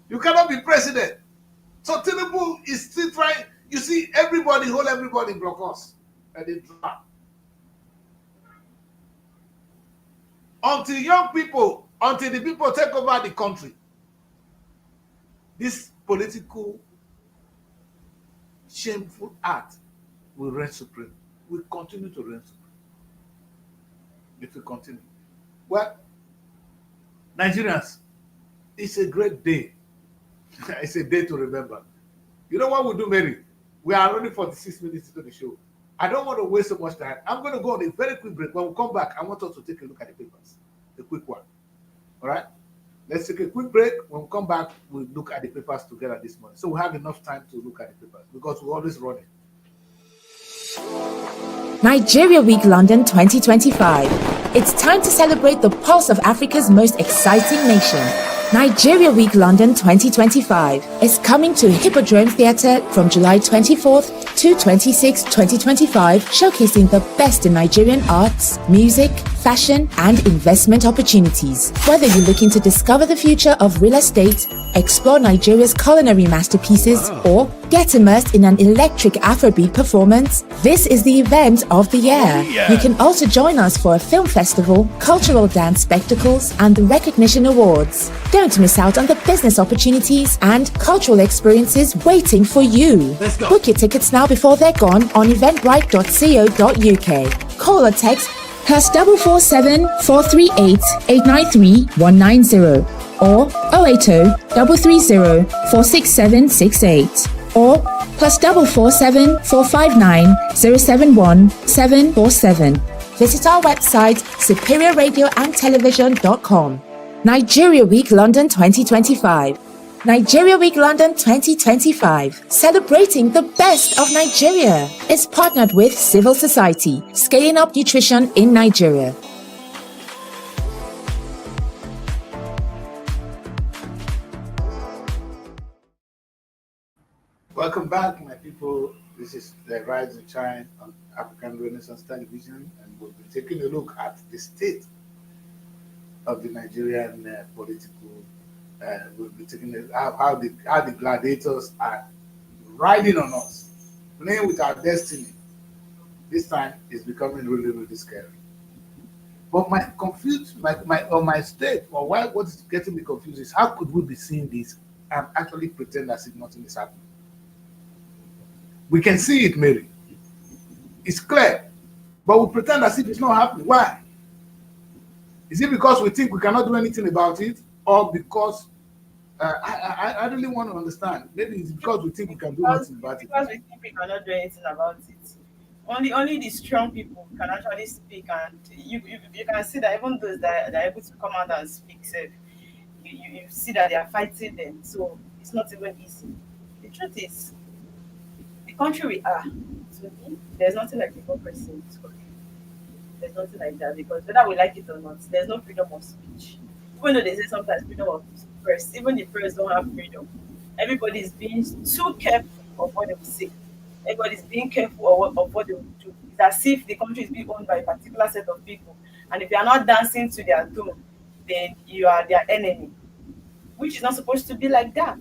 you cannot be president. So Tinubu is still trying. You see, everybody, hold everybody block us. And they drop. Until young people, until the people take over the country, this political shameful act will reign supreme. Will continue to reign supreme. It will continue. Well, Nigerians, it's a great day. It's a day to remember. You know what we'll do, Mary? We are only 46 minutes into the show. I don't want to waste so much time. I'm going to go on a very quick break. When we come back, I want us to take a look at the papers. A quick one. All right? Let's take a quick break. When we come back, we'll look at the papers together this morning. So we have enough time to look at the papers because we're always running. Nigeria Week London 2025. It's time to celebrate the pulse of Africa's most exciting nation. Nigeria Week London 2025 is coming to Hippodrome Theatre from July 24th to 26, 2025, showcasing the best in Nigerian arts, music, fashion, and investment opportunities. Whether you're looking to discover the future of real estate, explore Nigeria's culinary masterpieces, or get immersed in an electric Afrobeat performance, this is the event of the year. You can also join us for a film festival, cultural dance spectacles, and the recognition awards. Don't miss out on the business opportunities and cultural experiences waiting for you. Book your tickets now before they're gone on eventbrite.co.uk. Call or text +447 438 893 190 or 080 330 46768 or +447 459 071 747. Visit our website superiorradioandtelevision.com. Nigeria Week London 2025. Nigeria Week London 2025, celebrating the best of Nigeria, is partnered with Civil Society, scaling up nutrition in Nigeria. Welcome back, my people. This is the Rise and Shine on African Renaissance Television, and we'll be taking a look at the state of the Nigerian political. We'll be taking how the gladiators are riding on us, playing with our destiny. This time is becoming really, really scary. But my state, or what is getting me confused is how could we be seeing this and actually pretend as if nothing is happening? We can see it, Mary. It's clear, but we pretend as if it's not happening. Why? Is it because we think we cannot do anything about it, or because I really want to understand? Maybe it's because we think we can do nothing about it. Because we think we cannot do anything about it. Only the strong people can actually speak, and you can see that even those that are able to come out and speak, you see that they are fighting them. So it's not even easy. The truth is, the country we are, to me, there's nothing like democracy in this country. There's nothing like that, because whether we like it or not, there's no freedom of speech. Even though they say sometimes freedom of press, even the press don't have freedom. Everybody is being too careful of what they will say. Everybody's being careful of what they will do. It's as if the country is being owned by a particular set of people. And if you are not dancing to their tune, then you are their enemy, which is not supposed to be like that.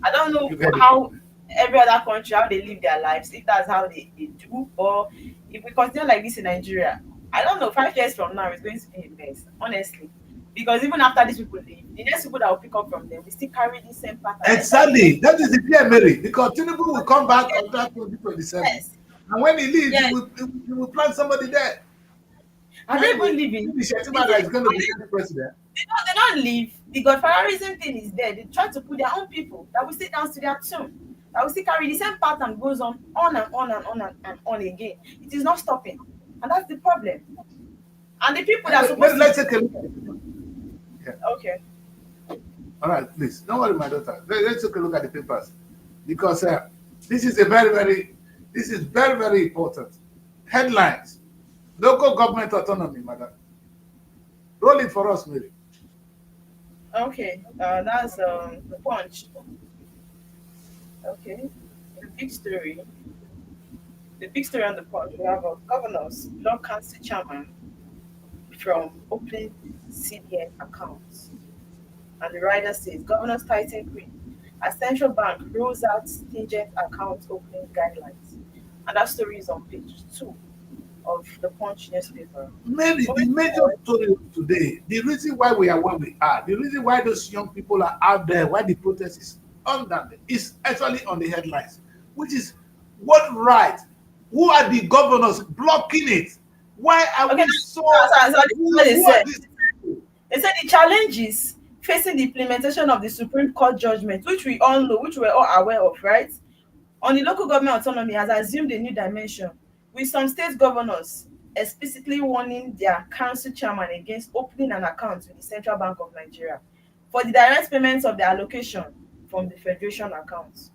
I don't know how every other country, how they live their lives, if that's how they do, or if we continue like this in Nigeria, I don't know, 5 years from now, it's going to be a mess, honestly. Because even after these people leave, the next people that will pick up from them, we still carry the same pattern. Exactly. That is the fear, Mary. Because Tinubu will come back after 2027. Yes. And when he leaves, he will plant somebody there. And they even leaving. Is going to be the president. They don't leave. The godfatherism thing is there. They try to put their own people that will sit down to their tune. That will still carry the same pattern, goes on and on and on and on again. It is not stopping. And that's the problem. And the people that are supposed let's take a look at it. Okay. All right, please. Don't worry, my daughter. Let's take a look at the papers. Because this is very, very important. Headlines. Local government autonomy, madam. Roll it for us, Mary. Okay. That's the Punch. Okay. The big story. The big story on the pod, we have governors block council chairman from opening CBN accounts. And the rider says governors tighten grip as central bank rolls out stringent account opening guidelines. And that story is on page 2 of the Punch newspaper. Maybe the Moving major forward, story of today, the reason why we are where we are, the reason why those young people are out there, why the protest is under, is actually on the headlines, which is what right? Who are the governors blocking it? Why are okay, we so? this is what they Who are said. these people? They said the challenges facing the implementation of the Supreme Court judgment, which we all know, which we're all aware of, right? On the local government autonomy has assumed a new dimension, with some state governors explicitly warning their council chairman against opening an account with the Central Bank of Nigeria for the direct payments of the allocation from the federation accounts.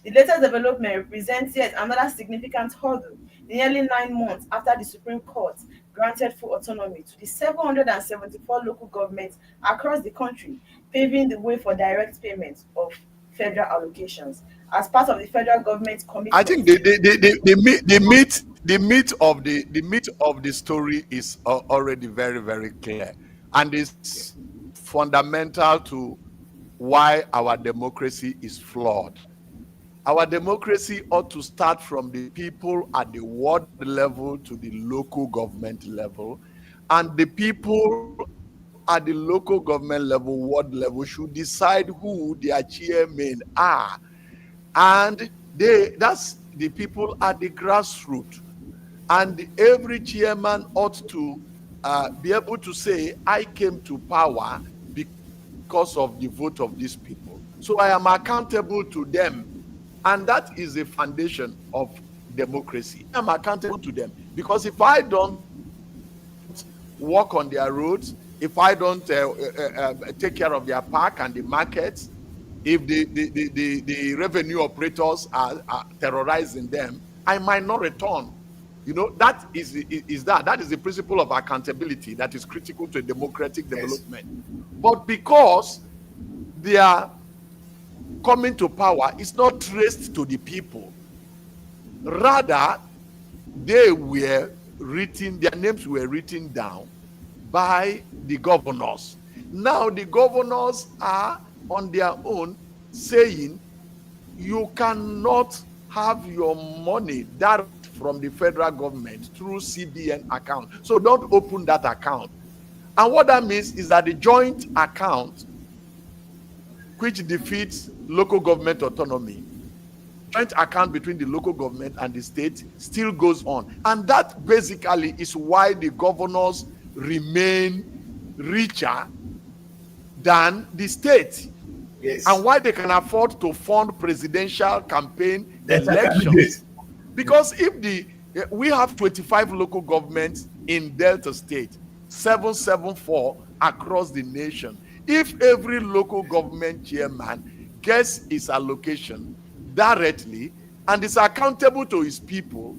The latest development represents yet another significant hurdle nearly 9 months after the Supreme Court granted full autonomy to the 774 local governments across the country, paving the way for direct payment of federal allocations as part of the federal government's I think commitment. the meat of the story is already very, very clear, and is fundamental to why our democracy is flawed. Our democracy ought to start from the people at the ward level to the local government level, and the people at the local government level, ward level, should decide who their chairmen are, and that's the people at the grassroots. And every chairman ought to be able to say, I came to power because of the vote of these people, so I am accountable to them. And that is the foundation of democracy. I'm accountable to them, because if I don't walk on their roads, if I don't take care of their park and the markets, if the revenue operators are terrorizing them, I might not return. That is the principle of accountability that is critical to democratic development. But because they are coming to power, is not traced to the people. Rather, their names were written down by the governors. Now the governors are on their own saying, you cannot have your money direct from the federal government through CBN account, so don't open that account. And what that means is that the joint account, which defeats local government autonomy, joint account between the local government and the state, still goes on. And that basically is why the governors remain richer than the state. Yes. And why they can afford to fund presidential campaign elections. Because we have 25 local governments in Delta State, 774 across the nation. If every local government chairman gets his allocation directly and is accountable to his people,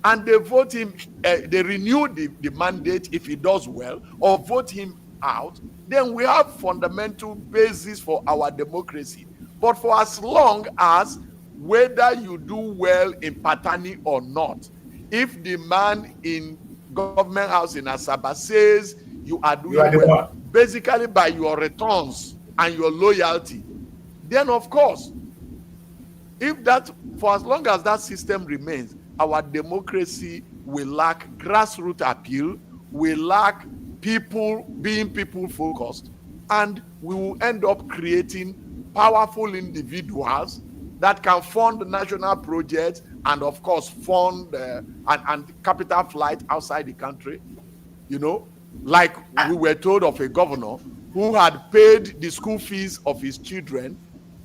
and they vote him, they renew the mandate if he does well, or vote him out, then we have fundamental basis for our democracy. But for as long as, whether you do well in Patani or not, if the man in government house in Asaba says you are doing well, basically by your returns and your loyalty, then of course, for as long as that system remains, our democracy will lack grassroots appeal, will lack people being people focused, and we will end up creating powerful individuals that can fund national projects and of course fund and capital flight outside the country. Like we were told of a governor who had paid the school fees of his children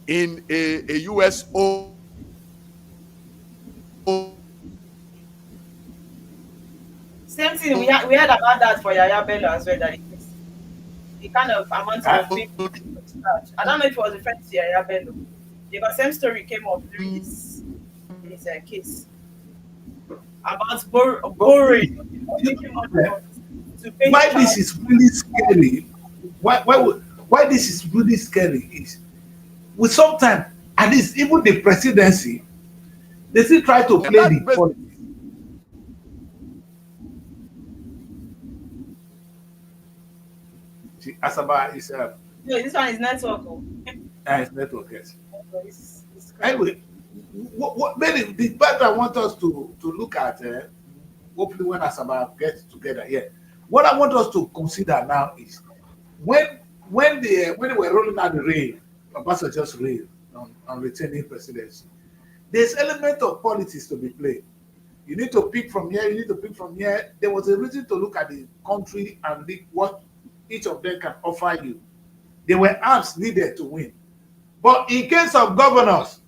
in a US Same thing, we heard about that for Yaya Bello as well, that the kind of amount of people. I don't know if it was referring to Yaya Bello, because same story came up during his case about borrowing. Why this is really scary? Why this is really scary is, we sometimes And it's even the presidency, they still try to play the politics. Asaba is no, this one is network. It's network, yes. Anyway, maybe the part I want us to look at, hopefully when Asaba gets together here, what I want us to consider now is when they were rolling out the rail, Obasanjo's rail on retaining presidency, there's element of politics to be played. You need to pick from here, you need to pick from here. There was a reason to look at the country and look what each of them can offer you. There were arms needed to win. But in case of governors,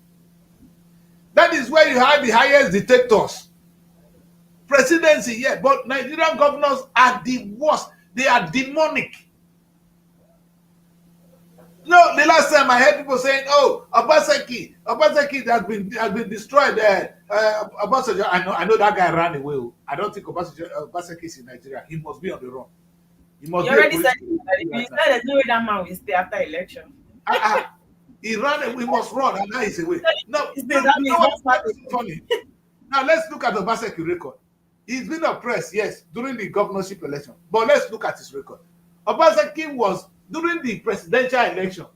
that is where you have the highest dictators. Presidency, yeah, but Nigerian governors are the worst. They are demonic. No, the last time I heard people saying, "Oh, Obaseki has been destroyed." Obasanjo, I know that guy ran away. I don't think Obaseki is in Nigeria. He must be on the run. He must you already said there's no way that man will stay after election. He ran away. We must run, and now he's away. No, that's funny. Now let's look at the Obaseki record. He's been oppressed, yes, during the governorship election. But let's look at his record. Obaseki was, during the presidential election,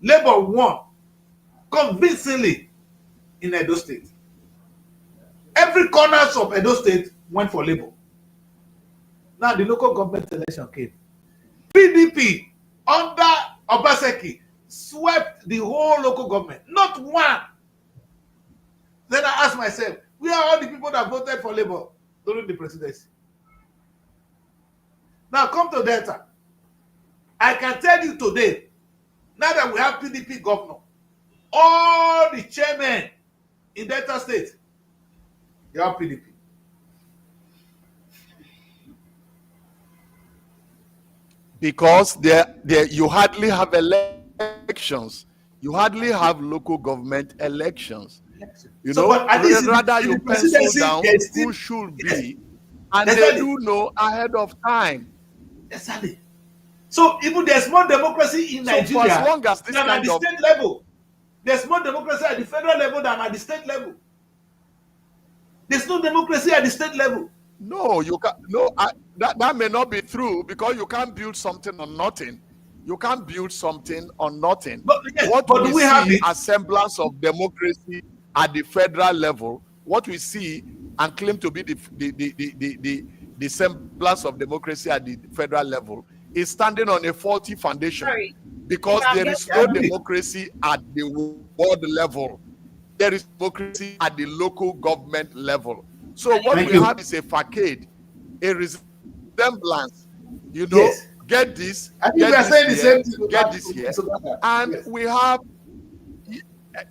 Labour won convincingly in Edo State. Every corner of Edo State went for Labour. Now the local government election came. PDP under Obaseki swept the whole local government. Not one. Then I asked myself, where are all the people that voted for Labour during the presidency? Now come to Delta. I can tell you today, now that we have PDP governor, all the chairmen in Delta State, they are PDP. Because you hardly have elections. You hardly have local government elections. You know, rather you pencil down who should be, and they do know ahead of time. Exactly. So even there's more democracy in Nigeria for as long as this than at the state level. There's more democracy at the federal level than at the state level. There's no democracy at the state level. No, you can no. That may not be true, because you can't build something on nothing. You can't build something on nothing. But, yes, what but we see as semblance of democracy at the federal level, what we see and claim to be the semblance of democracy at the federal level, is standing on a faulty foundation. Because there is no democracy at the world level. There is democracy at the local government level. So what we have is a facade, a resemblance. You know, yes. Get this, get this here, and we have,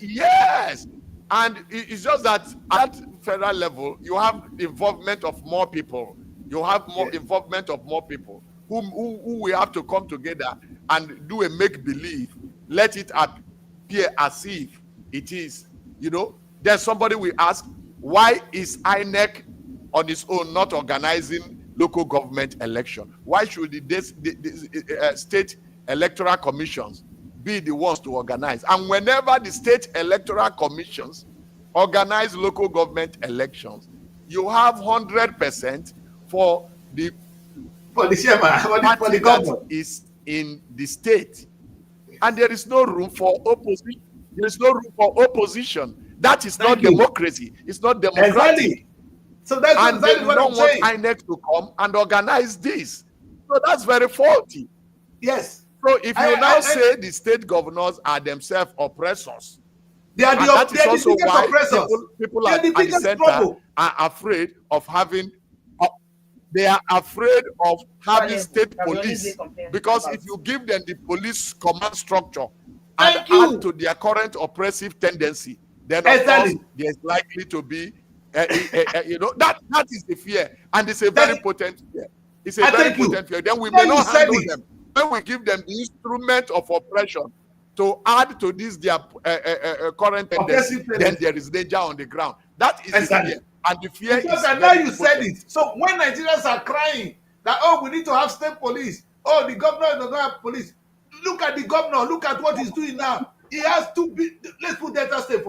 yes. And it's just that at federal level, you have involvement of more people. You have more involvement of more people who we have to come together and do a make-believe. Let it appear as if it is. You know, there's somebody we ask, why is INEC on its own not organizing local government election? Why should the state electoral commissions be the ones to organize? And whenever the state electoral commissions organize local government elections, you have 100% for the chairman, for the governor is in the state, and there is no room for opposition. There is no room for opposition. That is not democracy. It's not democratic. Exactly. So that's and exactly what I'm saying. They don't want INEC to come and organize this. So that's very faulty. Yes. So if you now say the state governors are themselves oppressors, they are that is also why oppressors. people at the center are afraid of having. They are afraid of having state police, because if you give them the police command structure and add to their current oppressive tendency, then of course there's likely to be, you know, that is the fear, and it's a very potent fear. It's a very potent fear. Then we may not handle them. When we give them the instrument of oppression to add to this their current tendency, then there is danger on the ground. That is the fear. And the fear is now you said it. So when Nigerians are crying that, oh, we need to have state police, oh, the governor does not have police, look at the governor, look at what he's doing now. he has let's put Delta State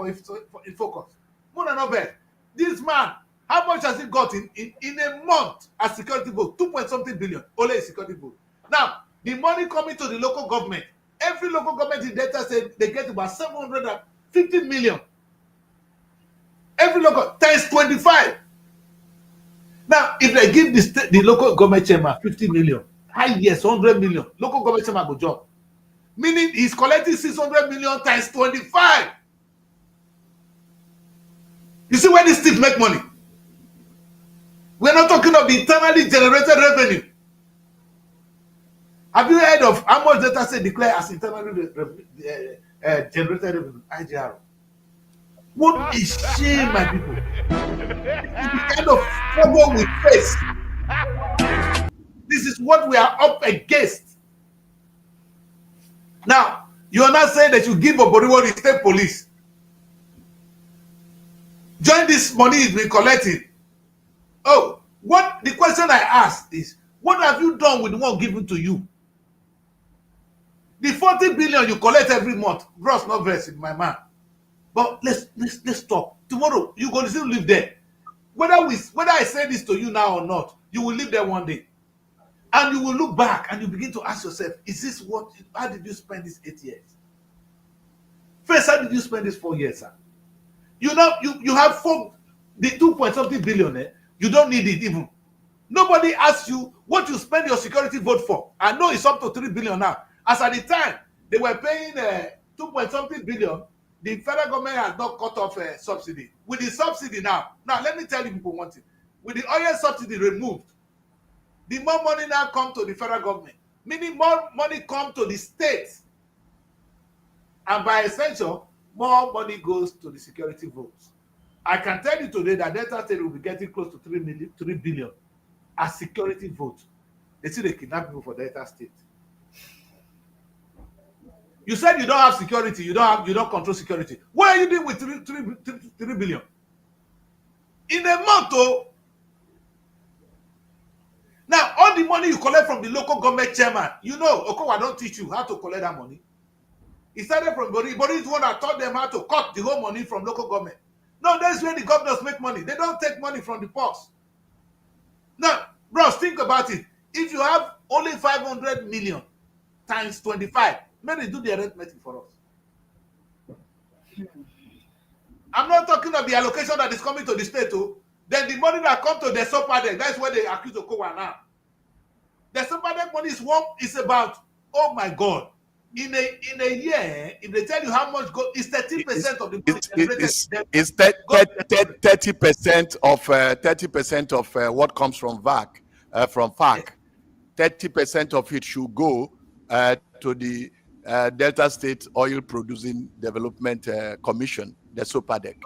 in focus. More than over. This man, how much has he got in a month as security vote? 2.something billion only security vote. Now, the money coming to the local government, every local government in Delta State, they get about 750 million. Every local, times 25. Now, if they give the local government chairman 50 million, yes, 100 million, local government chairman go job. Meaning he's collecting 600 million times 25. You see where these things make money? We're not talking of the internally generated revenue. Have you heard of how much Delta State declare as internally generated revenue? IGR. What is shame, my people? The kind of struggle we face. This is what we are up against. Now, you are not saying that you give Oboriwo the state police. Join this money is being collected. Oh, what the question I asked is, what have you done with the one given to you? The 40 billion you collect every month, gross not verse in my man. But let's stop. Tomorrow you're going to still live there. Whether I say this to you now or not, you will live there one day. And you will look back and you begin to ask yourself, is this how did you spend these 8 years? First, how did you spend these 4 years, sir? You have the 2.something billion, you don't need it even. Nobody asks you what you spend your security vote for. I know it's up to 3 billion now. As at the time, they were paying 2.something billion. The federal government has not cut off subsidy. With the subsidy now, let me tell you people one thing. With the oil subsidy removed, the more money now come to the federal government, meaning more money come to the states. And by extension, more money goes to the security votes. I can tell you today that Delta State will be getting close to 3 billion as security votes. They say they kidnap people for Delta State. You said you don't have security, you don't control security. What are you doing with 3 billion? In a month, oh. Now, all the money you collect from the local government chairman, Okowa don't teach you how to collect that money. He started from Bori. Bori is the one that taught them how to cut the whole money from local government. No, that's where the governors make money. They don't take money from the purse. Now, bros, think about it. If you have only 500 million times 25, maybe do the arithmetic for us. I'm not talking of the allocation that is coming to the state, too. Then the money that comes to the Sopadek, that's where they accuse Okowa now. The Sopadek money is about, oh my God, in a year, if they tell you how much go, it's 30% of the money generated. It's 30% of what comes from VAC, from FAC. 30% of it should go to the Delta State Oil Producing Development Commission, the SOPADEC.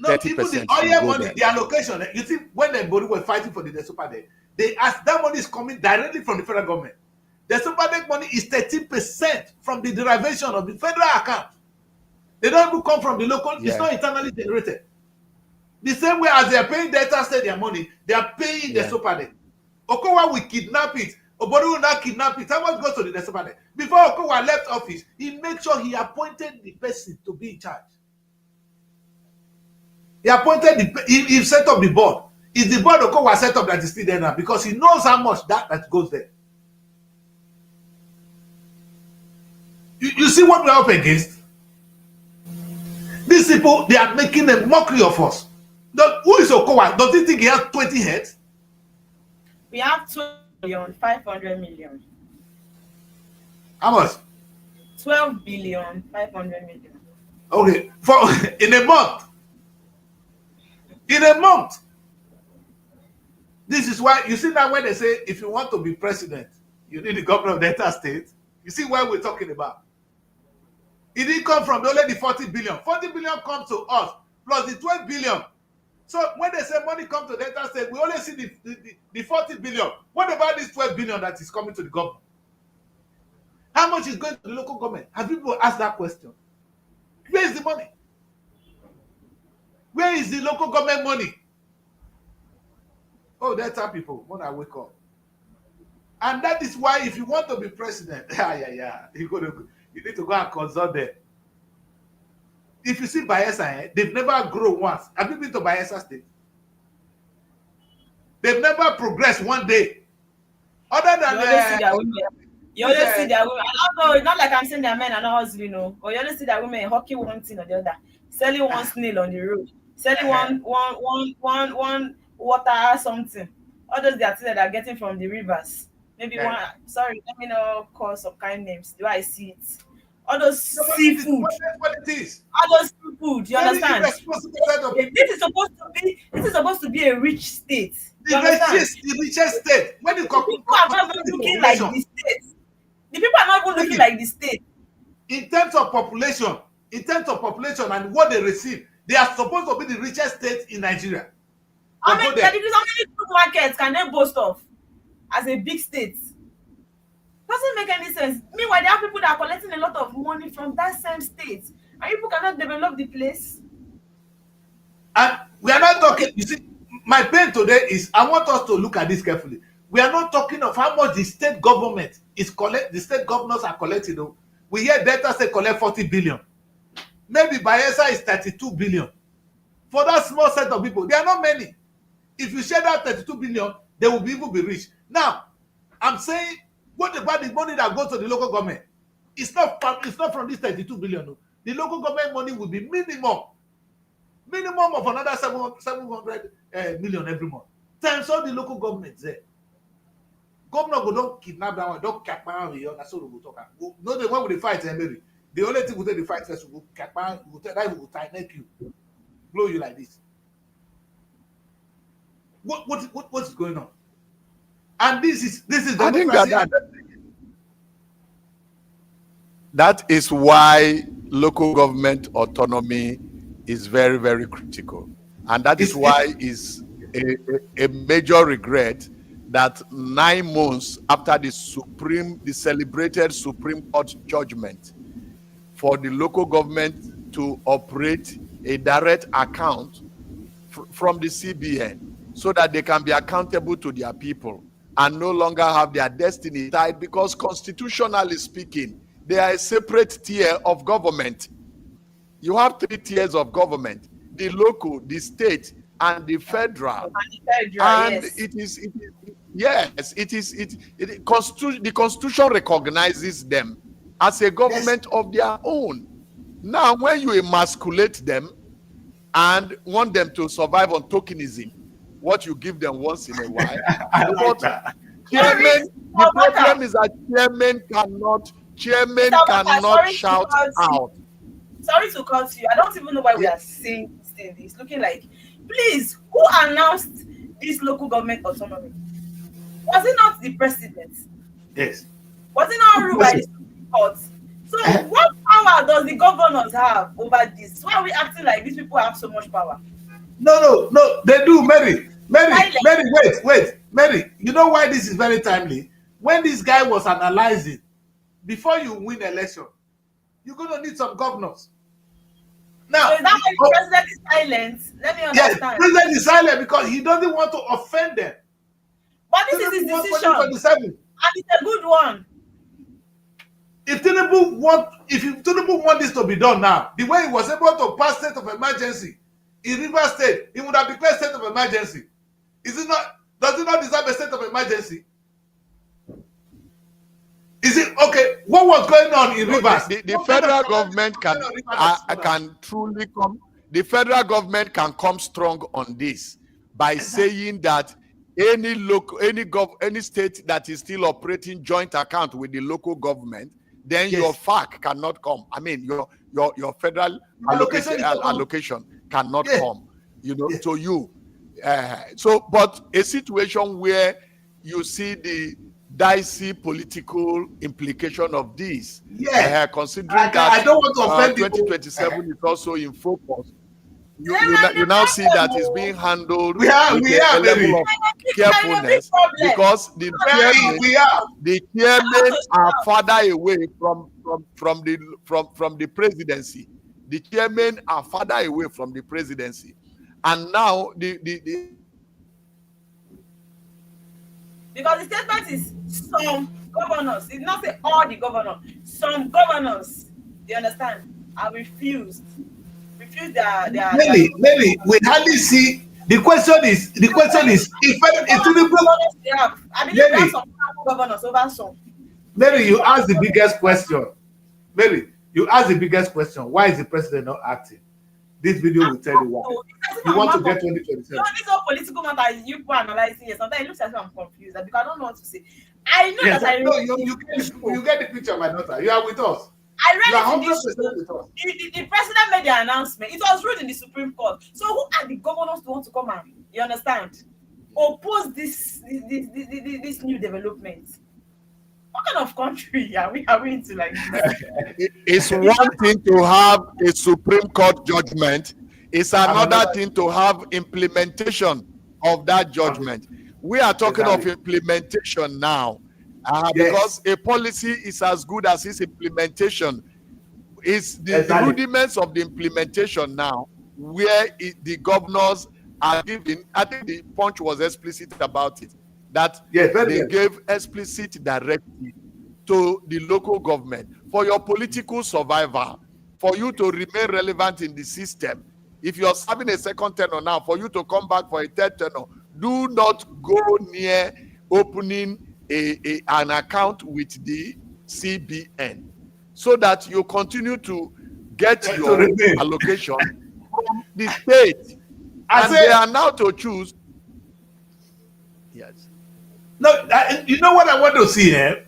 No, even the oil money, the allocation. You see, when the body were fighting for the SOPADEC, they asked that money is coming directly from the federal government. The SOPADEC money is 30% from the derivation of the federal account. They don't even come from the local. Yeah. It's not internally generated. The same way as they are paying Delta State their money, they are paying the SOPADEC. Okowa will kidnap it. Obori will not kidnap it. How much goes to the SOPADEC? Before Okowa left office, he made sure he appointed the person to be in charge. He appointed he set up the board. It's the board Okowa set up that is still there now because he knows how much that goes there. You see what we're up against? These people, they are making a mockery of us. Who is Okowa? Does he think he has 20 heads? We have 12,500,000,000. How much? 12,500,000,000. Okay, in a month. In a month. This is why, you see now when they say, if you want to be president, you need the governor of Delta State. You see what we're talking about. It didn't come from only the 40 billion. 40 billion comes to us, plus the 12 billion. So when they say money comes to Delta State, we only see the 40 billion. What about this 12 billion that is coming to the government? How much is going to the local government? Have people asked that question? Where is the money? Where is the local government money? Oh, Delta people, when I wake up. And that is why if you want to be president, you need to go and consult them. If you see Bayelsa, they've never grown once. Have you been to Bayelsa State? They've never progressed one day. Other than you always see their women. You always see their women. I don't know. It's not like I'm saying their men are not hustling, but you always see their women hawking one thing or the other, selling one snail on the road, selling one water something. All those things that are getting from the rivers. Maybe one. Sorry, let me not call some kind names. Do I see it? All those seafood. What it is? All those seafood. You understand? This is supposed to be a rich state. The richest state. When you people are not even looking like the state. The people are not even looking like the state. In terms of population, and what they receive, they are supposed to be the richest state in Nigeria. How many food markets can they boast of as a big state? Doesn't make any sense. Meanwhile, there are people that are collecting a lot of money from that same state, and people cannot develop the place. And we are not talking. You see, my pain today is I want us to look at this carefully. We are not talking of how much the state government is the state governors are collecting. Though. We hear Delta State collect 40 billion. Maybe Bayelsa is 32 billion. For that small set of people, there are not many. If you share that 32 billion, they will be able to be rich. Now, I'm saying, what about the money that goes to the local government? It's not from this 32 billion. No. The local government money will be minimum of another 700 million every month. Times all the local governments there. Governor go don't kidnap that one, don't cap man with you. That's all we will talk about. No, the one with the fight, Mary. The only thing we take the fight first, we will cap man, we will tie neck you, blow you like this. What is going on? And this is I think that is why local government autonomy is very, very critical, and that is why is a major regret that 9 months after the celebrated Supreme Court judgment for the local government to operate a direct account from the CBN so that they can be accountable to their people and no longer have their destiny tied, because constitutionally speaking, they are a separate tier of government. You have 3 tiers of government: the local, the state, and the federal. And yes. The Constitution recognizes them as a government of their own. Now, when you emasculate them and want them to survive on tokenism, what you give them once in a while. The problem is that chairman cannot shout out. Sorry to cut you. I don't even know why we are saying this. Looking like, please, who announced this local government autonomy? Was it not the president? Yes. Was it not ruled by the Supreme Court? So what power does the governors have over this? Why are we acting like these people have so much power? No, they do, Mary, wait. Mary, you know why this is very timely? When this guy was analyzing, before you win election, you're going to need some governors. Now, so is that why the president is silent? Let me understand. Yes, the president is silent because he doesn't want to offend them. But this is his decision, and it's a good one. If Tinubu want this to be done now, the way he was able to pass state of emergency in Rivers State, he would have declared state of emergency. Does it not deserve a state of emergency? Is it okay? What was going on in Rivers? The federal government can truly come. The federal government can come strong on this by saying that any state that is still operating joint account with the local government, then your FAC cannot come. I mean, your federal allocation cannot come. To you. But a situation where you see the dicey political implication of this, considering that I don't want to offend 2027 is also in focus. You now see that it's being handled with a level of carefulness, because the chairmen are farther away from the presidency. The chairmen are farther away from the presidency, and now because the statement is some governors. It's not say all the governors. Some governors, you understand, are refused refuse their Maybe we hardly see. The question is if I believe we have some governors over some. Maybe you ask the biggest question. Maybe you ask the biggest question. Why is the president not acting? This video will tell you why. You want to get 2027. No, this whole political matter you people analyzing it. Sometimes it looks as if I'm confused because I don't know what to say. I know yes, that you get the picture, my daughter. You are with us. I read you are it in this. The president made the announcement. It was ruled in the Supreme Court. So who are the governors to want to come and, you understand, oppose this new development? What kind of country are we into like this? It's one thing to have a Supreme Court judgment. It's another thing to have implementation of that judgment. We are talking of implementation now. Because a policy is as good as its implementation. It's the rudiments of the implementation now, where the governors are giving. I think the Punch was explicit about it, that they gave explicit directive to the local government for your political survival, for you to remain relevant in the system. If you're serving a second tenure now, for you to come back for a third tenure, do not go near opening an account with the CBN, so that you continue to get your allocation from the state. And they are now to choose. Yes. No, you know what I want to see here?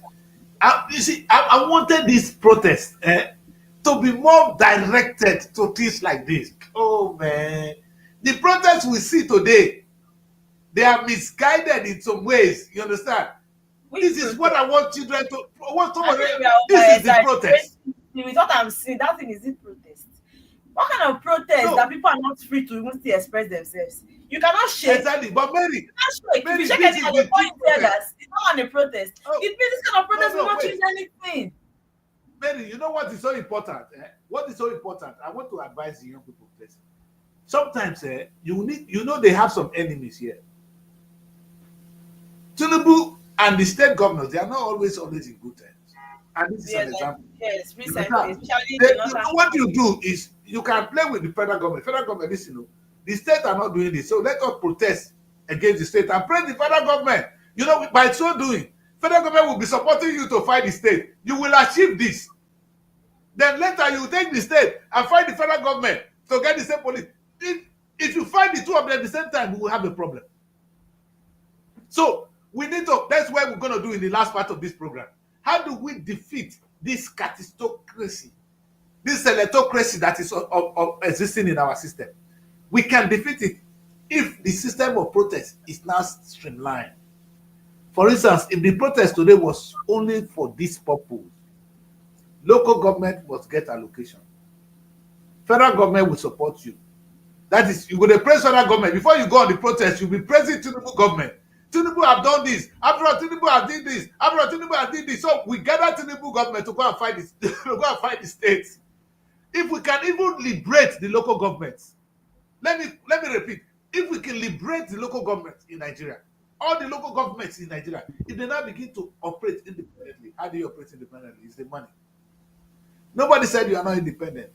You see, I wanted this protest to be more directed to things like this. Oh, man. The protests we see today, they are misguided in some ways. You understand? This is what I want children to. This is the protest. With what I'm saying, that thing is the protest. What kind of protest that people are not free to even still express themselves? You cannot shake. Exactly, but Mary, if you shake anything at the point it's not on a protest. It means this kind of protest will not change anything. Mary, you know what is so important? What is so important? I want to advise the young people this. Sometimes they have some enemies here. Tinubu and the state governors, they are not always in good terms. And this is an example. Yes, recently. What you do is you can play with the federal government. Federal government, listen, the state are not doing this. So let us protest against the state and praise the federal government. You know, by so doing, federal government will be supporting you to fight the state. You will achieve this. Then later you take the state and fight the federal government to get the same police. If you fight the two of them at the same time, we will have a problem. So we need to, that's what we're going to do in the last part of this program. How do we defeat this catastocracy, this electocracy that is existing in our system? We can defeat it if the system of protest is now streamlined. For instance, if the protest today was only for this purpose, local government must get allocation. Federal government will support you. That is, you go to praise federal government. Before you go on the protest, you'll be praising Tinubu government. Tinubu have done this. After all, Tinubu have did this. After all, Tinubu have did this. So we gather Tinubu government to go and fight this, to go and fight the states. If we can even liberate the local governments, let me repeat. If we can liberate the local governments in Nigeria, all the local governments in Nigeria, if they now begin to operate independently, how do you operate independently? It's the money. Nobody said you are not independent.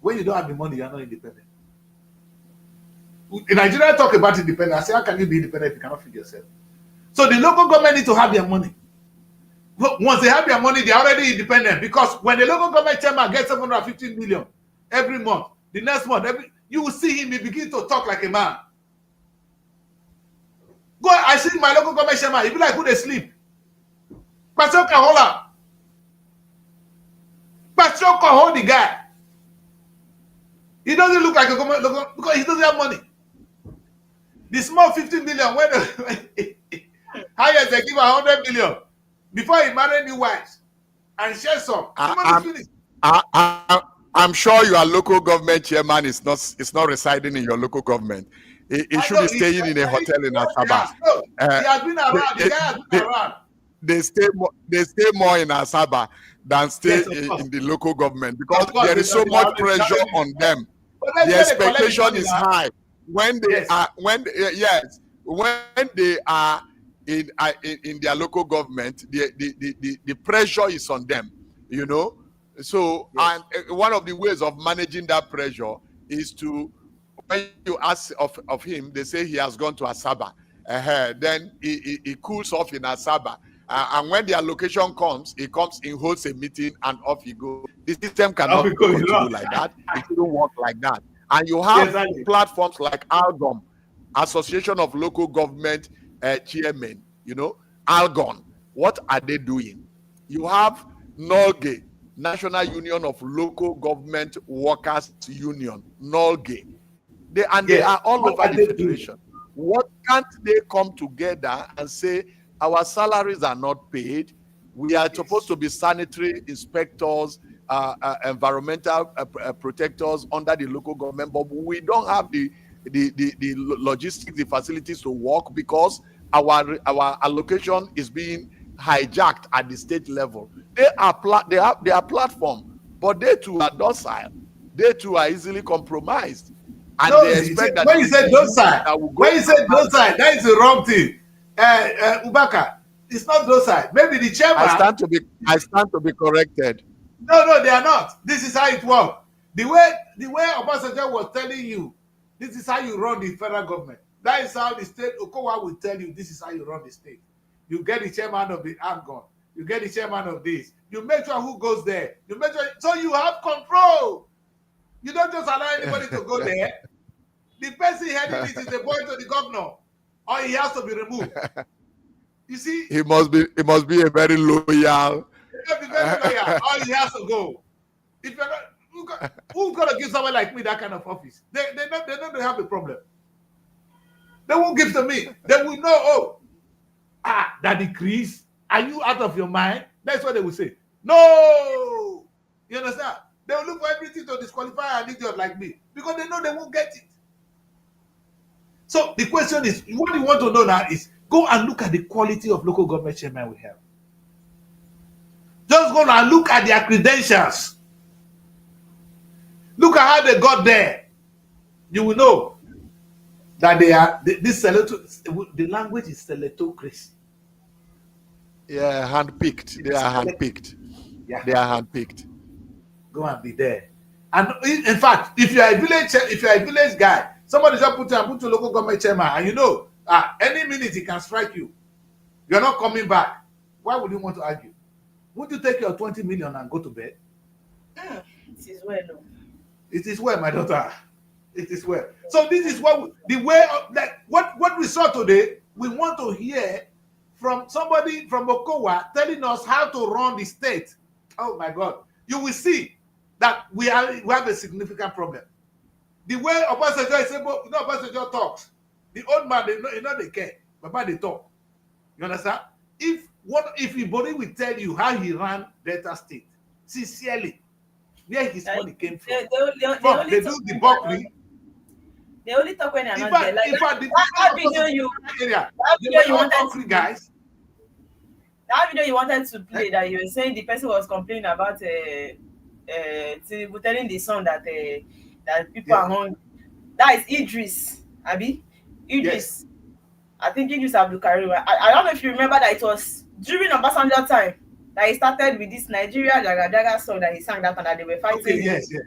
When you don't have the money, you are not independent. In Nigeria, talk about independence. I say, how can you be independent if you cannot feed yourself? So the local government need to have their money. Once they have their money, they are already independent. Because when the local government chairman gets 750 million every month, the next month, you will see him, he begin to talk like a man. Go, I see my local government chairman, he be like, who they sleep? Pastor Kahola. Pastor can hold the guy. He doesn't look like a government because he doesn't have money. The small 50 million, when highest they give 100 million before he marry new wives and share some. I'm sure your local government chairman is not residing in your local government. He should be staying in a hotel in Asaba. He has been around. The guy has been around. They stay more in Asaba than stay in the local government because there is so much pressure on them. The expectation is high when they are in their local government. The pressure is on them, you know. So and one of the ways of managing that pressure is to, when you ask of him, they say he has gone to Asaba. Then he cools off in Asaba. And when the allocation comes, he comes, he holds a meeting, and off he goes. The system cannot continue like that. It shouldn't work like that. And you have platforms like ALGOM, Association of Local Government Chairmen, ALGON. What are they doing? You have NOLGE, National Union of Local Government Workers Union, NOLGE. They are all over the federation. What can't they come together and say, our salaries are not paid? We are supposed to be sanitary inspectors, environmental protectors under the local government, but we don't have the logistics, the facilities to work because our allocation is being hijacked at the state level. They are platform, but they too are docile. They too are easily compromised. And no, they expect that when you say docile, when you say docile, that is the wrong thing. Ubaka, it's not docile. Maybe the chairman. I stand to be corrected. No, they are not. This is how it works. The way Obasanjo was telling you, this is how you run the federal government. That is how the state Okowa will tell you. This is how you run the state. You get the chairman of the AMGON. You get the chairman of this. You make sure who goes there. You make sure so you have control. You don't just allow anybody to go there. The person heading it is the boy to the governor, or he has to be removed. You see, he must be a very loyal. He must be very loyal, or he has to go. If you're not, who's gonna give someone like me that kind of office? They don't have a problem. They won't give to me. They will know. That decrease. Are you out of your mind? That's what they will say. No, you understand? They will look for everything to disqualify an idiot like me because they know they won't get it. So the question is, what you want to know now is go and look at the quality of local government chairman we have. Just go and look at their credentials. Look at how they got there. You will know that they are the language is selectocracy. Yeah, handpicked. They are handpicked. Yeah. They are handpicked. Go and be there. And in fact, if you are a village guy, somebody just put you local government chairman, and you know, any minute he can strike you. You're not coming back. Why would you want to argue? Would you take your 20 million and go to bed? It is well. No. It is well, my daughter. It is well. So this is what what we saw today. We want to hear from somebody from Okowa telling us how to run the state. Oh my God! You will see that we have a significant problem. The way Obasanjo is able, Obasanjo talks. The old man, they care, but they talk. You understand? If Ibori will tell you how he ran Delta State, sincerely, where his money came from. They do the buckery. They only talk when they're not there. Like that video you wanted guys. That video you wanted to play that you were saying the person was complaining about telling the son that people are hungry. That is Idris, Abi. Idris. Yes. I think Idris Abdul Karim. I don't know if you remember that it was during Obasanjo time that he started with this Nigeria Jaga Jaga song that he sang that and that they were fighting. Okay, yes. So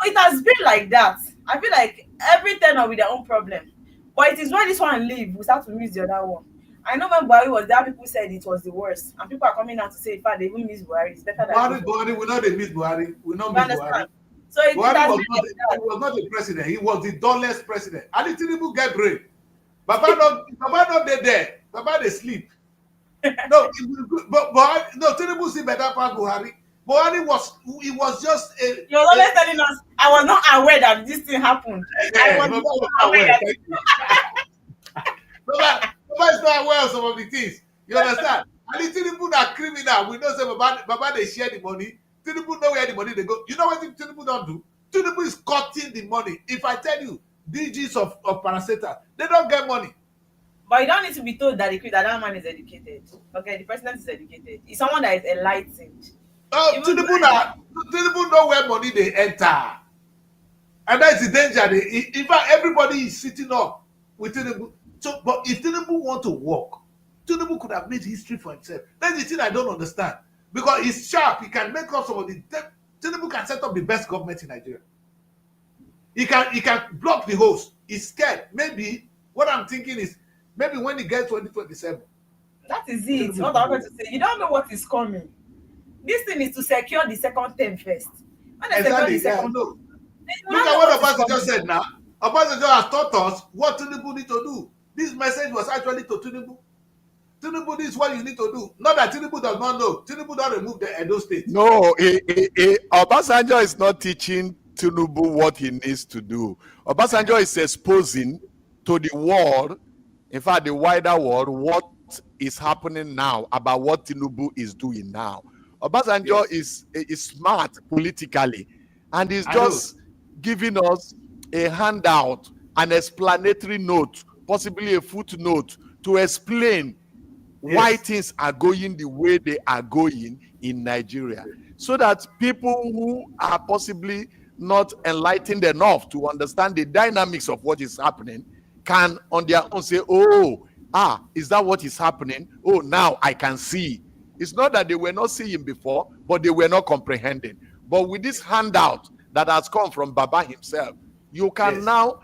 it has been like that. I feel like every tenor with their own problem. But it is when this one leave, we start to miss the other one. I know when Buhari was there, people said it was the worst. And people are coming out to say, in fact, they even miss Buhari. It's better than Buhari, we know they miss Buhari. We know miss Buhari. So Buhari was not the president. He was the dullest president. And the Tinubu get brain. Baba not there. Baba they sleep. No, but Buhari, no, Tinubu see better past Buhari. Buhari was just a... You're always telling us, I was not aware that this thing happened. Yeah, I was not aware. Baba is not aware of some of the things. You understand? And the Tinubu are criminal. We know say Baba they share the money. Tinubu know where the money they go. You know what Tinubu don't do? Tinubu is cutting the money. If I tell you, DGs of paracetamol, they don't get money. But you don't need to be told that that man is educated. Okay, the president is educated. He's someone that is enlightened. Oh, Tinubu know where money they enter. And that's the danger. In fact, everybody is sitting up with Tinubu. So, but if Tinubu want to work, Tinubu could have made history for himself. That's the thing I don't understand. Because he's sharp. He can make up some of the... Tinubu can set up the best government in Nigeria. He can block the host. He's scared. Maybe what I'm thinking is maybe when he gets 2027. That is it. What I'm going to say. You don't know what is coming. This thing is to secure the second term first. When they secure the second term, look at what Obasanjo said now. Obasanjo has taught us what Tinubu need to do. This message was actually to Tinubu. Tinubu, this is what you need to do. Not that Tinubu does not know. Tinubu don't remove the Edo State. No, Obasanjo is not teaching Tinubu what he needs to do. Obasanjo is exposing to the world, in fact, the wider world, what is happening now about what Tinubu is doing now. Obasanjo is smart politically, and he's just giving us a handout, an explanatory note, possibly a footnote to explain why things are going the way they are going in Nigeria, so that people who are possibly not enlightened enough to understand the dynamics of what is happening can on their own say, oh, is that what is happening? Oh, now I can see. It's not that they were not seeing before, but they were not comprehending. But with this handout that has come from Baba himself, you can now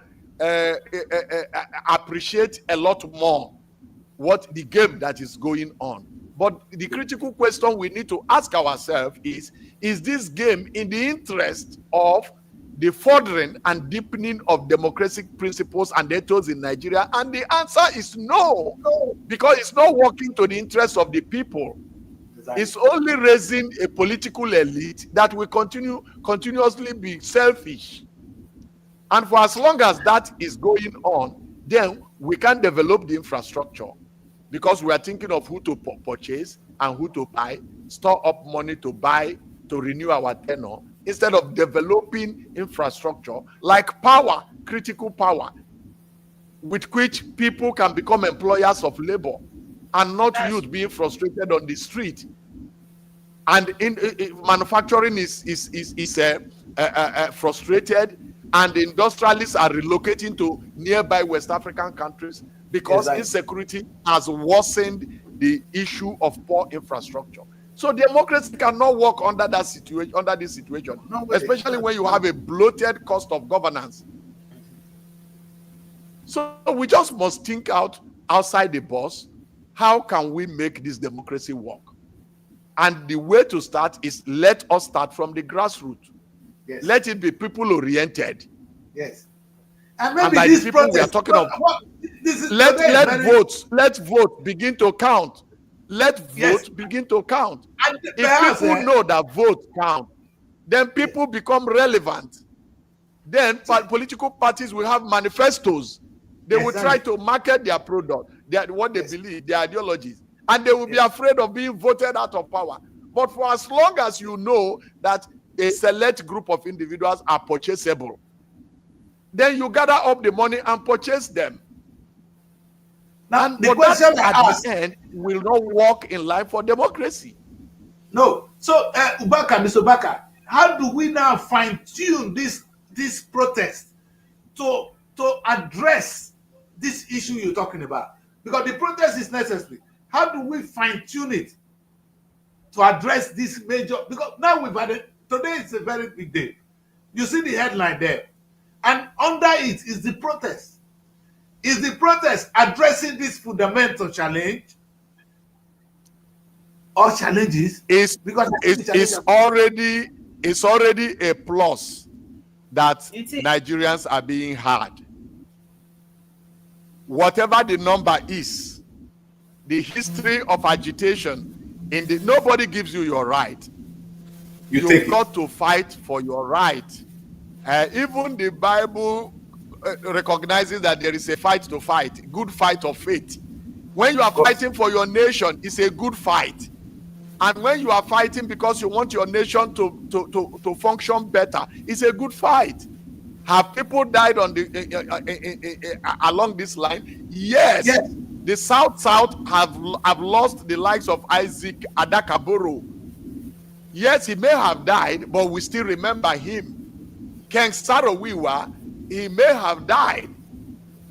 appreciate a lot more what the game that is going on. But the critical question we need to ask ourselves is this game in the interest of the furthering and deepening of democratic principles and ethos in Nigeria? And the answer is no, because it's not working to the interest of the people. Exactly. It's only raising a political elite that will continuously be selfish. And for as long as that is going on, then we can develop the infrastructure, because we are thinking of who to purchase and who to buy, store up money to buy, to renew our tenure, instead of developing infrastructure like power, critical power, with which people can become employers of labor and not youth being frustrated on the street. And manufacturing is frustrated, and the industrialists are relocating to nearby West African countries because insecurity has worsened the issue of poor infrastructure. So democracy cannot work under that situation, under this situation, especially when you have a bloated cost of governance. So we just must think outside the box. How can we make this democracy work? And the way to start is, let us start from the grassroots. Yes. Let it be people oriented. Yes. And maybe and this people we are talking about. Let vote begin to count. Let vote begin to count. And if people know that vote count, then people become relevant. Then political parties will have manifestos. They will try to market their product, what they believe, their ideologies, and they will be afraid of being voted out of power. But for as long as you know that a select group of individuals are purchasable, then you gather up the money and purchase them. Now, and the question at the end will not work in line for democracy. No. So, Mr. Ubaka, how do we now fine-tune this protest to address this issue you're talking about? Because the protest is necessary. How do we fine-tune it to address this major? Because now we've had it. Today is a very big day. You see the headline there. And under it is the protest. Is the protest addressing this fundamental challenge or challenges? It's already a plus that Nigerians are being heard. Whatever the number is, the history of agitation nobody gives you your right. You've got to fight for your right. Even the Bible recognizes that there is a fight to fight, good fight of faith. When you are fighting for your nation, it's a good fight. And when you are fighting because you want your nation to function better, it's a good fight. Have people died on along this line? Yes. The South have lost the likes of Isaac Adakaboro. Yes, he may have died, but we still remember him. Ken Saro-Wiwa, he may have died.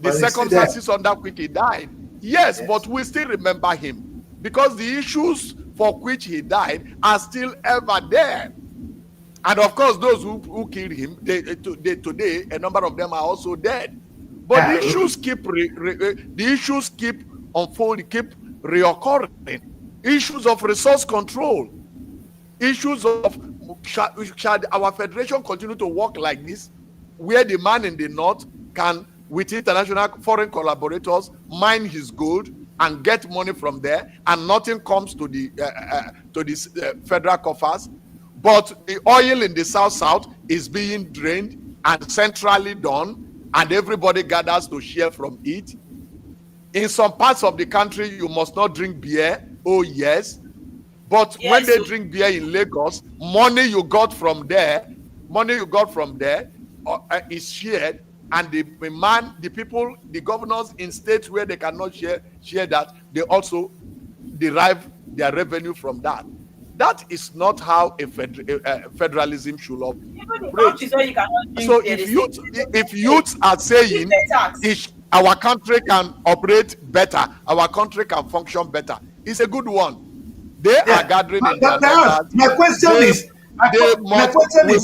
The circumstances under which he died. Yes, but we still remember him because the issues for which he died are still ever there. And of course, those who killed him, today, a number of them are also dead. But the issues keep unfolding, keep reoccurring. Issues of resource control, issues of shall our federation continue to work like this, where the man in the north can, with international foreign collaborators, mine his gold and get money from there, and nothing comes to the federal coffers, but the oil in the south is being drained and centrally done, and everybody gathers to share from it. In some parts of the country, you must not drink beer. Oh yes, but when they drink beer in Lagos, money you got from there is shared, and the people, the governors in states where they cannot share that, they also derive their revenue from that. That is not how a federalism should operate. So if youths are saying our country can operate better, our country can function better, it's a good one. They are gathering in their numbers. My question is, we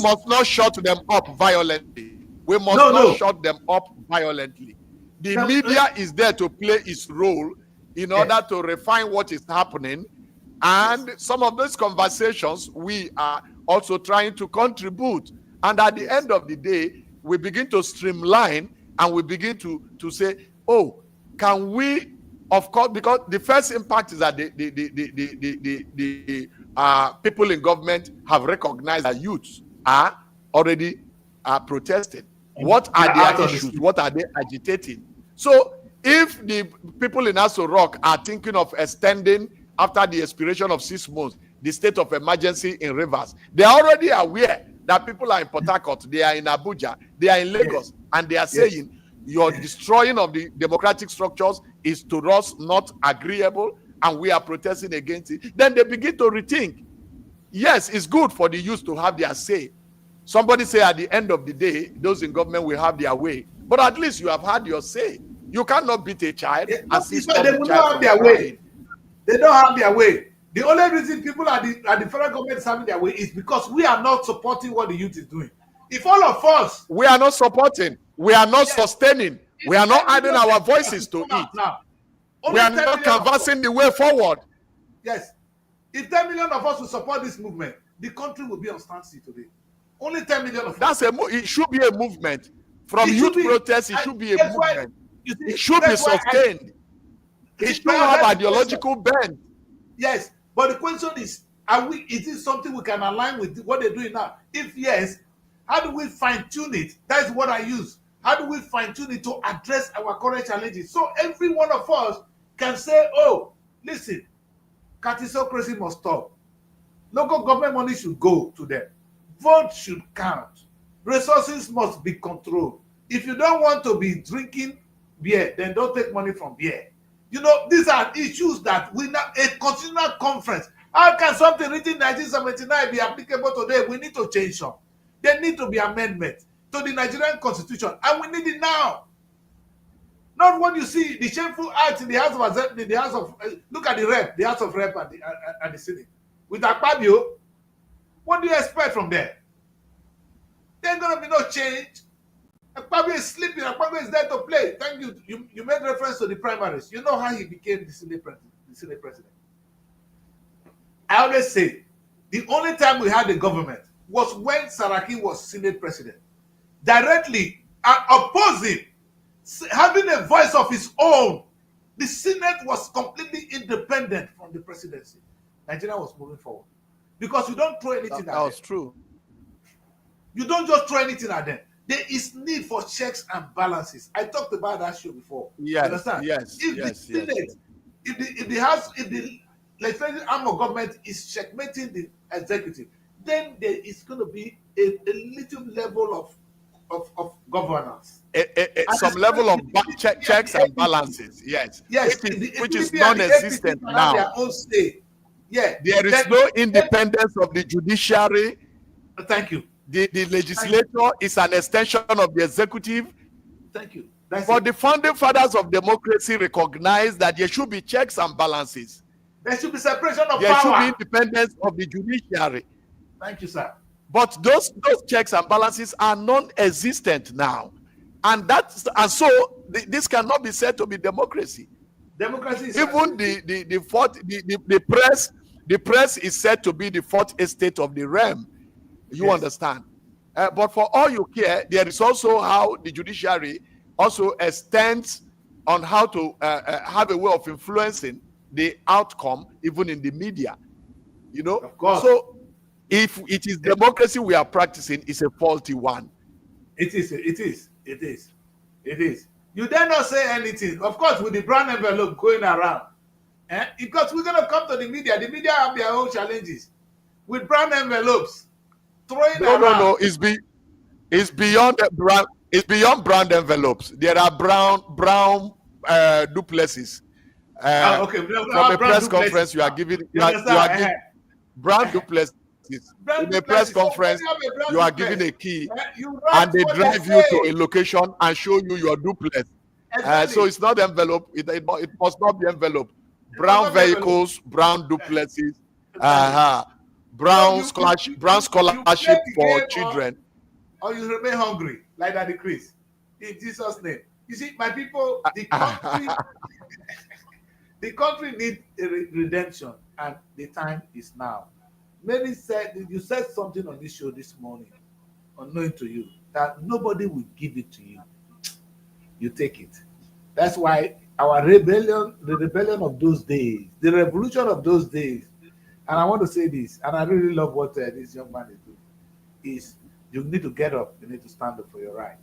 must not shut them up violently. We must not shut them up violently. The media is there to play its role in order to refine what is happening. And some of those conversations, we are also trying to contribute. And at the end of the day, we begin to streamline, and we begin to say, oh, can we, of course, because the first impact is that the people in government have recognized that youths are already protesting. What are their issues? What are they agitating? So if the people in Aso Rock are thinking of extending, after the expiration of 6 months, the state of emergency in Rivers, they are already aware that people are in Port Harcourt, they are in Abuja, they are in Lagos, and they are saying your destroying of the democratic structures is to us not agreeable, and we are protesting against it. Then they begin to rethink. Yes, it's good for the youth to have their say. Somebody say at the end of the day, those in government will have their way. But at least you have had your say. You cannot beat a child and see they will not have their way. They don't have their way. The only reason people at the federal government is having their way is because we are not supporting what the youth is doing. If all of us, we are not supporting, we are not sustaining, we are not adding our voices to it. Now, we are not canvassing the way forward. Yes. If 10 million of us will support this movement, the country will be on standstill today. Only 10 million of us. It should be a movement. From youth protests, it should be a movement. It should be sustained. It should have ideological bent. Yes, but the question is it something we can align with what they're doing now? If yes, how do we fine-tune it? That's what I use. How do we fine-tune it to address our current challenges? So every one of us can say, oh, listen, catistocracy must stop. Local government money should go to them. Votes should count. Resources must be controlled. If you don't want to be drinking beer, then don't take money from beer. You know, these are issues that we now, a continual conference. How can something written in 1979 be applicable today? We need to change some. There need to be amendments to the Nigerian Constitution, and we need it now. Not when you see the shameful acts in the House of look at the House of Rep and the Senate. With Akpabio, what do you expect from there? There's going to be no change. Akpabio is sleeping. Akpabio is there to play. Thank you. You made reference to the primaries. You know how he became the Senate president. I always say, the only time we had a government was when Saraki was Senate president. Directly opposing, having a voice of his own. The Senate was completely independent from the presidency. Nigeria was moving forward. Because you don't throw anything at them. That was true. You don't just throw anything at them. There is need for checks and balances. I talked about that show before. Yes, understand? Yes, if the Senate, if the legislative arm of government is checkmating the executive, then there is going to be a little level of governance. Some level of checks and balances, yes. Yes, which is non-existent now. Their own say. Yeah. There is no independence of the judiciary. Thank you. The legislature is an extension of the executive. Thank you. But the founding fathers of democracy recognize that there should be checks and balances. There should be separation of power. There should be independence of the judiciary. Thank you, sir. But those checks and balances are non-existent now, and so this cannot be said to be democracy. Democracy is even the press is said to be the fourth estate of the realm. You understand? But for all you care, there is also how the judiciary also extends on how to have a way of influencing the outcome, even in the media. You know, of course. So if it is democracy we are practicing, it's a faulty one. It is. You dare not say anything. Of course, with the brown envelope going around, because we're gonna come to the media. The media have their own challenges with brown envelopes throwing around. No. It's beyond brown. It's beyond brown envelopes. There are brown duplexes. Okay. From a press conference, you are giving brown duplexes. In a press conference, you are given a key, and they drive you to a location and show you your duplex. Exactly. So it's not envelope. It must not be envelope. Brown vehicles, brown duplexes, brown scholarship for children. Or you remain hungry like that, Chris. In Jesus' name. You see, my people, the country needs a redemption, and the time is now. Many said, you said something on this show this morning, unknown to you, that nobody will give it to you. You take it. That's why our rebellion, the rebellion of those days, the revolution of those days, and I want to say this, and I really love what this young man is doing, is you need to get up, you need to stand up for your right.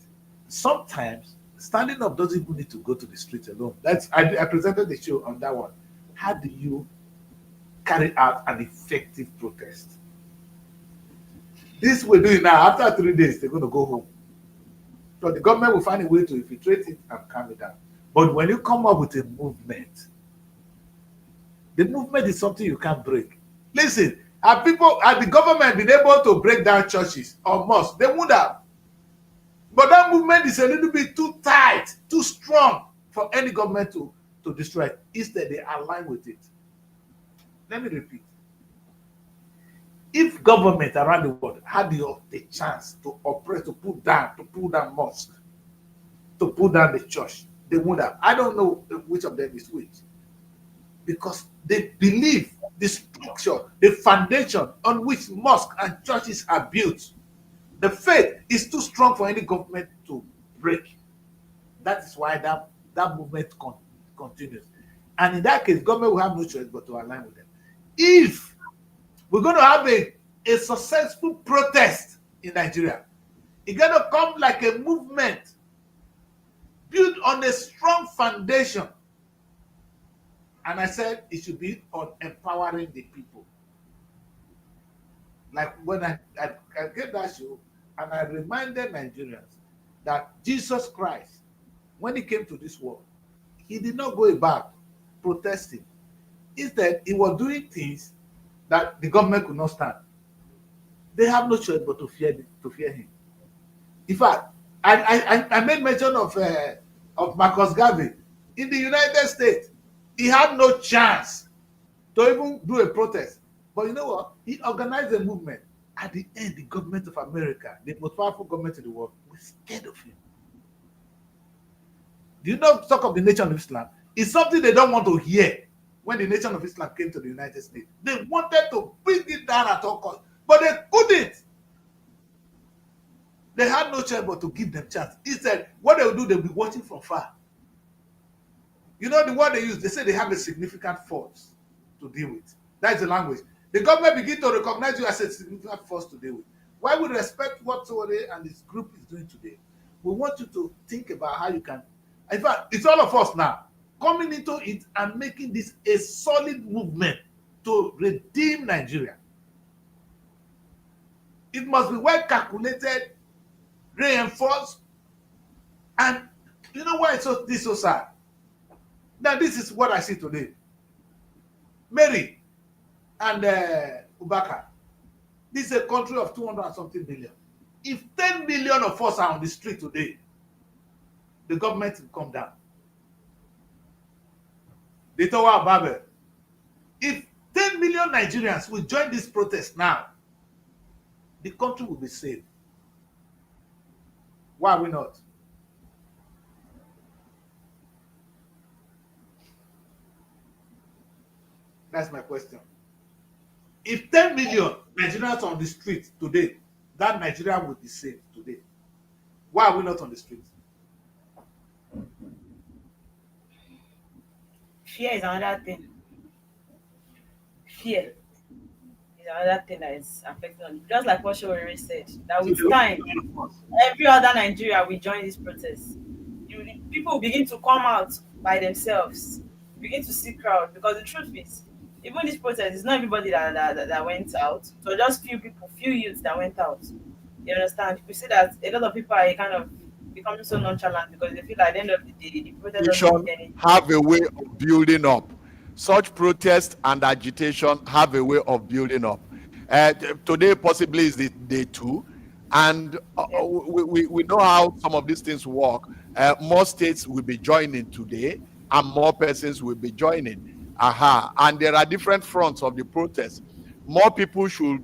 Sometimes, standing up doesn't even need to go to the street alone. I presented the show on that one. How do you carry out an effective protest? This we're doing now, after 3 days, they're going to go home. So the government will find a way to infiltrate it and calm it down. But when you come up with a movement, the movement is something you can't break. Listen, have the government been able to break down churches or mosques? They would have. But that movement is a little bit too tight, too strong for any government to destroy it. Instead, they align with it. Let me repeat. If government around the world had the chance to operate, to pull down mosques, to pull down the church, they would have. I don't know which of them is which. Because they believe the structure, the foundation on which mosques and churches are built, the faith is too strong for any government to break. That is why that movement continues. And in that case, government will have no choice but to align with them. If we're going to have a successful protest in Nigeria, it's going to come like a movement built on a strong foundation. And I said it should be on empowering the people. Like when I gave that show, and I reminded Nigerians that Jesus Christ, when he came to this world, he did not go about protesting. Instead, he was doing things that the government could not stand. They have no choice but to fear him. In fact, I made mention of Marcus Garvey. In the United States, he had no chance to even do a protest. But you know what? He organized a movement. At the end, the government of America, the most powerful government in the world, was scared of him. Do you know talk of the Nation of Islam? It's something they don't want to hear. When the Nation of Islam came to the United States, they wanted to bring it down at all costs, but they couldn't. They had no choice but to give them chance. Instead, what they will do, they'll be watching from far. You know the word they use? They say they have a significant force to deal with. That's the language. The government begin to recognize you as a significant force to deal with. Why we respect what Sowore and his group is doing today, we want you to think about how you can. In fact, it's all of us now coming into it and making this a solid movement to redeem Nigeria. It must be well calculated, reinforced, and you know why this is so sad? Now, this is what I see today. Mary and Ubaka. This is a country of 200 and something million. If 10 million of us are on the street today, the government will come down. The Tower of Babel. If 10 million Nigerians will join this protest now, the country will be safe. Why are we not? That's my question. If 10 million Nigerians on the street today, that Nigeria would be safe today. Why are we not on the street? Fear is another thing. Fear is another thing that is affecting us. Just like what Showore said, that with time, every other Nigeria will join this protest. People will begin to come out by themselves, begin to see crowd, because the truth is, even this protest, it's not everybody that went out. So just few people, few youths that went out. You understand? You see that a lot of people are kind of becoming so nonchalant because they feel like at the end of the day, the protest doesn't mean anything. Have a way of building up. Such protest and agitation have a way of building up. Today possibly is the day 2, and we know how some of these things work. More states will be joining today, and more persons will be joining. And there are different fronts of the protest. More people should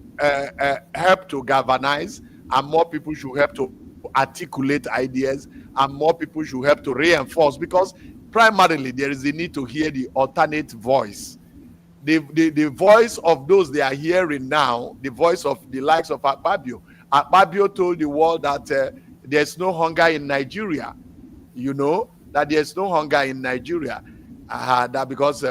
help to galvanize, and more people should help to articulate ideas, and more people should help to reinforce, because primarily there is a need to hear the alternate voice. The voice of those they are hearing now, the voice of the likes of Akpabio. Akpabio told the world that there's no hunger in Nigeria. You know, that there's no hunger in Nigeria. That because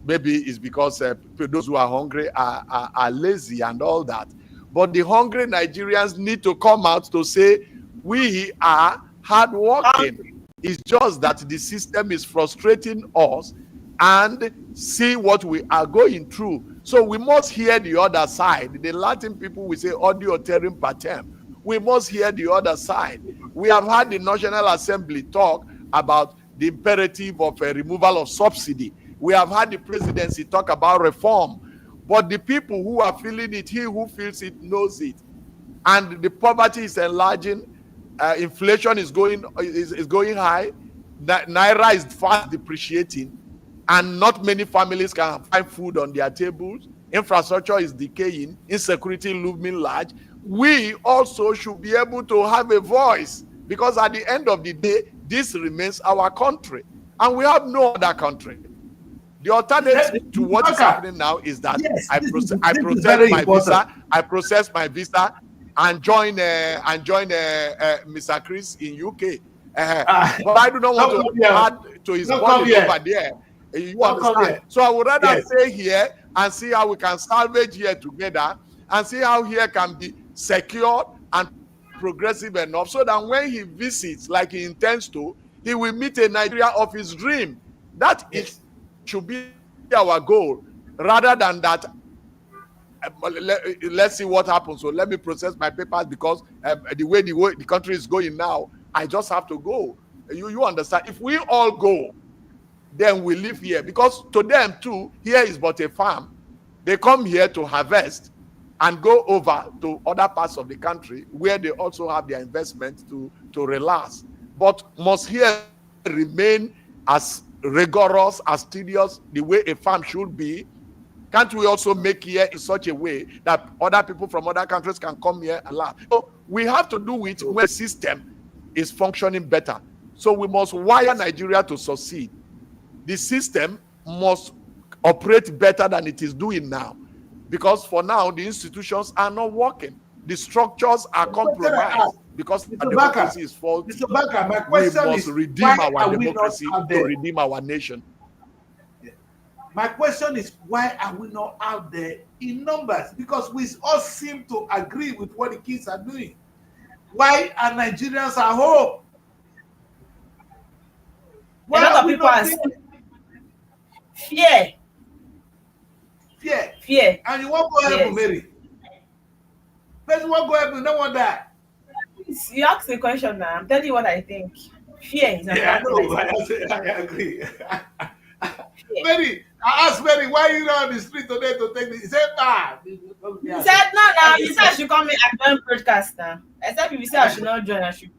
maybe it's because those who are hungry are lazy and all that. But the hungry Nigerians need to come out to say, we are hardworking. It's just that the system is frustrating us, and see what we are going through. So we must hear the other side. The Latin people will say, audio terrim patem. We must hear the other side. We have had the National Assembly talk about the imperative of a removal of subsidy. We have had the presidency talk about reform. But the people who are feeling it, he who feels it knows it. And the poverty is enlarging. Inflation is going high. Naira is fast depreciating. And not many families can find food on their tables. Infrastructure is decaying. Insecurity looming large. We also should be able to have a voice, because at the end of the day, this remains our country, and we have no other country. The alternative to what is happening now is that I process my visa and join Mr. Chris in UK. But I do not want to add to his body over there. You understand? So I would rather stay here and see how we can salvage here together, and see how here can be secured and progressive enough, so that when he visits, like he intends to, he will meet a Nigeria of his dream. That it should be our goal, rather than that. Let's see what happens. So let me process my papers, because the way the country is going now, I just have to go. You understand? If we all go, then we live here, because to them too, here is but a farm. They come here to harvest and go over to other parts of the country where they also have their investment to relax. But must here remain as rigorous, as tedious, the way a farm should be? Can't we also make here in such a way that other people from other countries can come here and laugh? So we have to do it when the system is functioning better. So we must wire Nigeria to succeed. The system must operate better than it is doing now, because for now the institutions are not working. The structures are compromised because the democracy is faulty. We must redeem our democracy to redeem our nation. My question is, why are we not out there in numbers? Because we all seem to agree with what the kids are doing. Why are Nigerians at home? Why are we not fear? Fear. And you won't go help Mary. Person won't go help you, no one die. You ask the question now. I'm telling you what I think. Fear is I agree. Mary, I asked Mary, why are you not on the street today to take this? He said, He said, no. He said I should come in and join broadcast now. Except if you say I should not join, I should.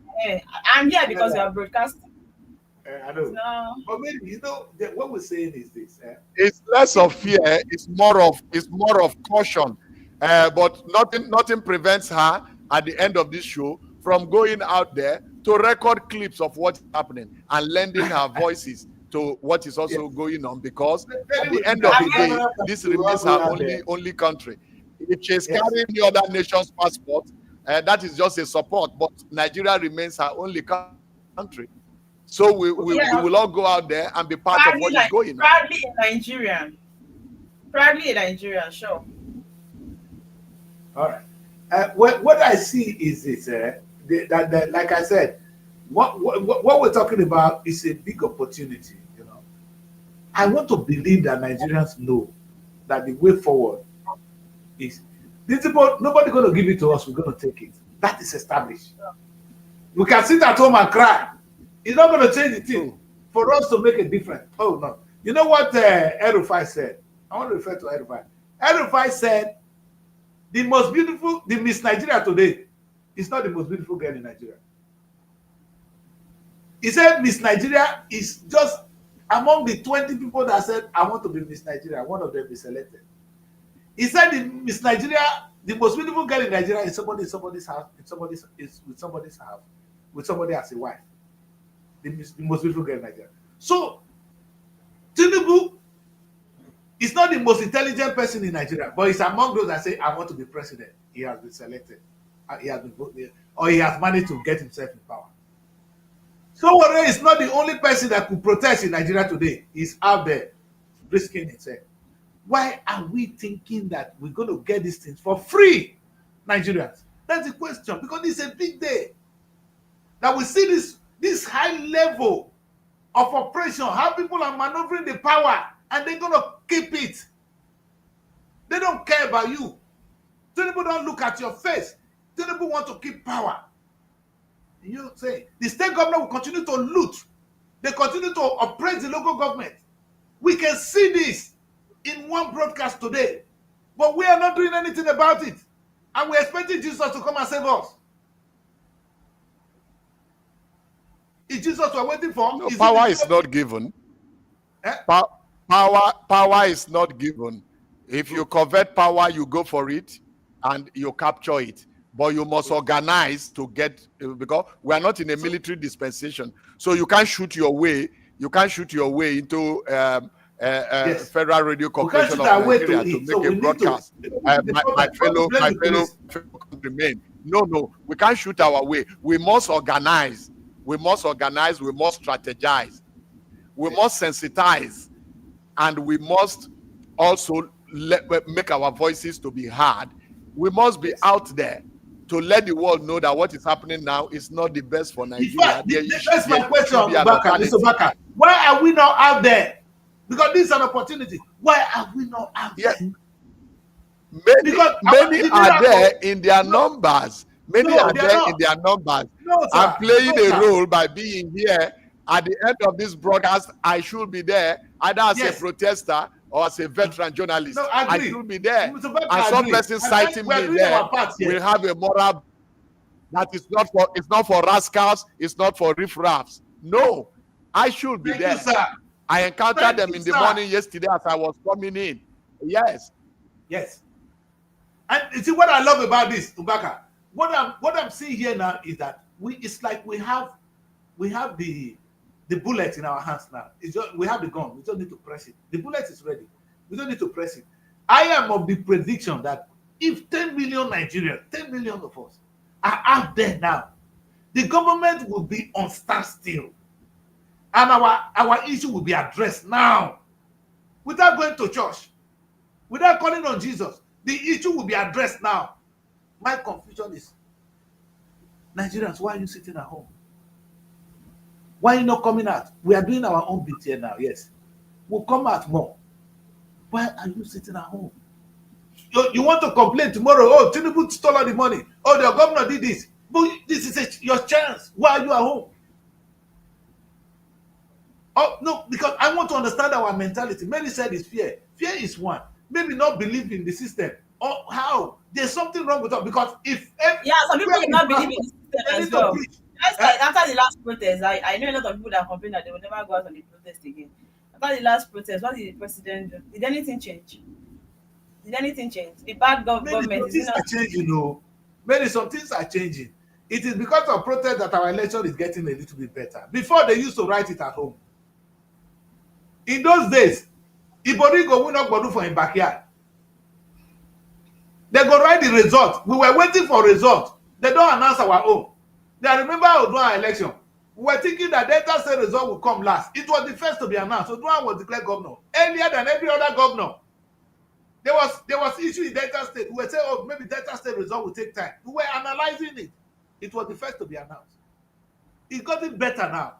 I'm here because you are broadcasting. I know. No. But maybe, you know, what we're saying is this. It's less of fear. It's more of caution. But nothing prevents her at the end of this show from going out there to record clips of what's happening and lending her voices to what is also going on, because at the end of the day, this remains her only country. If she's carrying the other nation's passport, that is just a support, but Nigeria remains her only country. So we will all go out there and be part of what is going on. Proudly a Nigerian. Proudly a Nigerian, sure. All right. What I see is this, that like I said, what we're talking about is a big opportunity. You know, I want to believe that Nigerians know that the way forward is this. Nobody going to give it to us. We're going to take it. That is established. We can sit at home and cry. It's not going to change the thing for us to make a difference. Oh no! You know what El-Rufai said? I want to refer to El-Rufai. El-Rufai said, the Miss Nigeria today is not the most beautiful girl in Nigeria. He said Miss Nigeria is just among the 20 people that said, I want to be Miss Nigeria. One of them is selected. He said the Miss Nigeria, the most beautiful girl in Nigeria is somebody's house, with somebody as a wife. The most beautiful girl in Nigeria. So Tinubu is not the most intelligent person in Nigeria, but he's among those that say, I want to be president. He has been selected. He has been voted, or he has managed to get himself in power. Sowore is not the only person that could protest in Nigeria today. He's out there risking himself. Why are we thinking that we're going to get these things for free, Nigerians? That's the question, because it's a big day that we see this high level of oppression, how people are maneuvering the power, and they're going to keep it. They don't care about you. Tinubu don't look at your face. Tinubu want to keep power. You say the state government will continue to loot. They continue to oppress the local government. We can see this in one broadcast today, but we are not doing anything about it. And we're expecting Jesus to come and save us. Is Jesus we're waiting for? No, power is not given. Power is not given. If you covet power, you go for it and you capture it. But you must organize to get, because we are not in a military dispensation. So you can't shoot your way. You can't shoot your way into Federal Radio Corporation of Nigeria to make a broadcast. My fellow countrymen. No, we can't shoot our way. We must organize. We must strategize. We must sensitize. And we must also make our voices to be heard. We must be out there to let the world know that what is happening now is not the best for Nigeria. That's my question, Mr. Baka. Why are we not out there? Because this is an opportunity. Why are we not out there? Many are there in their numbers. Many are there in their numbers. I'm playing a role by being here. At the end of this broadcast, I should be there, either as a protester or as a veteran journalist. I should be there. And some person citing me there will have a moral that is not for, it's not for rascals, it's not for riffraffs. No, I should be there. I encountered them in the morning yesterday as I was coming in. Yes. And you see what I love about this, Ubaka. What I'm seeing here now is that it's like we have the bullet in our hands now. It's just, we have the gun. We just need to press it. The bullet is ready. We don't need to press it. I am of the prediction that if 10 million Nigerians, 10 million of us are out there now, the government will be on standstill. And our issue will be addressed now. Without going to church, without calling on Jesus, the issue will be addressed now. My confusion is, Nigerians, why are you sitting at home? Why are you not coming out? We are doing our own bit here now, yes. We'll come out more. Why are you sitting at home? You want to complain tomorrow, oh, Tinubu stole all the money. Oh, the governor did this. But this is your chance. Why are you at home? Oh, no, because I want to understand our mentality. Many said it's fear. Fear is one. Maybe not believe in the system. Or how? There's something wrong with us. Because some people do not believe in the system as well. Like after the last protest, I know a lot of people that complain that they will never go out on the protest again. After the last protest, what did the president do? Did anything change? Did anything change? The bad government Many is things not. are changing, you know. Some things are changing. It is because of protest that our election is getting a little bit better. Before, they used to write it at home. In those days, Iborigo will not go for in backyard. They go write the result. We were waiting for result. They don't announce our own. I remember Oduan election. We were thinking that Delta State result would come last. It was the first to be announced. Oduan was declared governor earlier than every other governor. There was issue in Delta State. We were saying, oh, maybe Delta State result will take time. We were analyzing it. It was the first to be announced. It's gotten better now.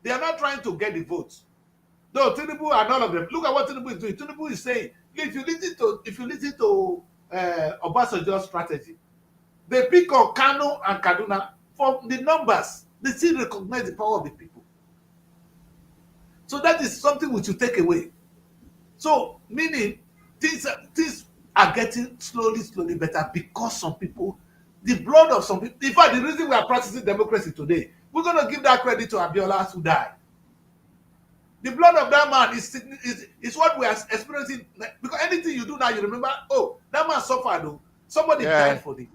They are not trying to get the votes. Though Tinubu and all of them, look at what Tinubu is doing. Tinubu is saying, if you listen to Obasanjo's strategy, they pick on Kano and Kaduna for the numbers. They still recognize the power of the people. So that is something we should take away. So meaning things are getting slowly better because some people, the blood of some people. In fact, the reason we are practicing democracy today, we're going to give that credit to Abiola who died. The blood of that man is what we are experiencing. Because anything you do now, you remember, oh, that man suffered. Though. Somebody died for this.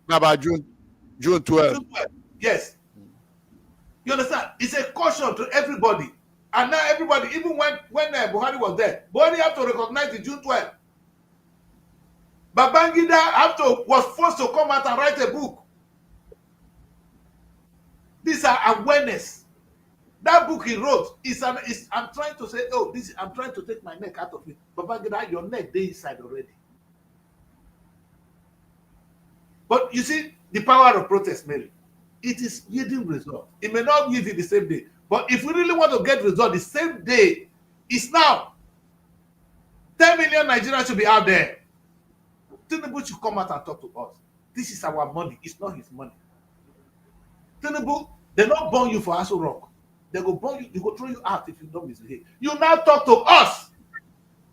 About June 12. Yes. You understand? It's a caution to everybody. And now everybody, even when Buhari was there, Buhari have to recognize the June 12. Babangida was forced to come out and write a book. These are awareness. That book he wrote I'm trying to say, oh, I'm trying to take my neck out of it. Babangida, your neck they inside already. But you see, the power of protest, Mary, it is yielding result. It may not yield it the same day. But if we really want to get result the same day, it's now. 10 million Nigerians should be out there. Tinubu should come out and talk to us. This is our money. It's not his money. Tinubu, they don't burn you for Aso Rock. They go burn you. They go throw you out if you don't misbehave. You now talk to us.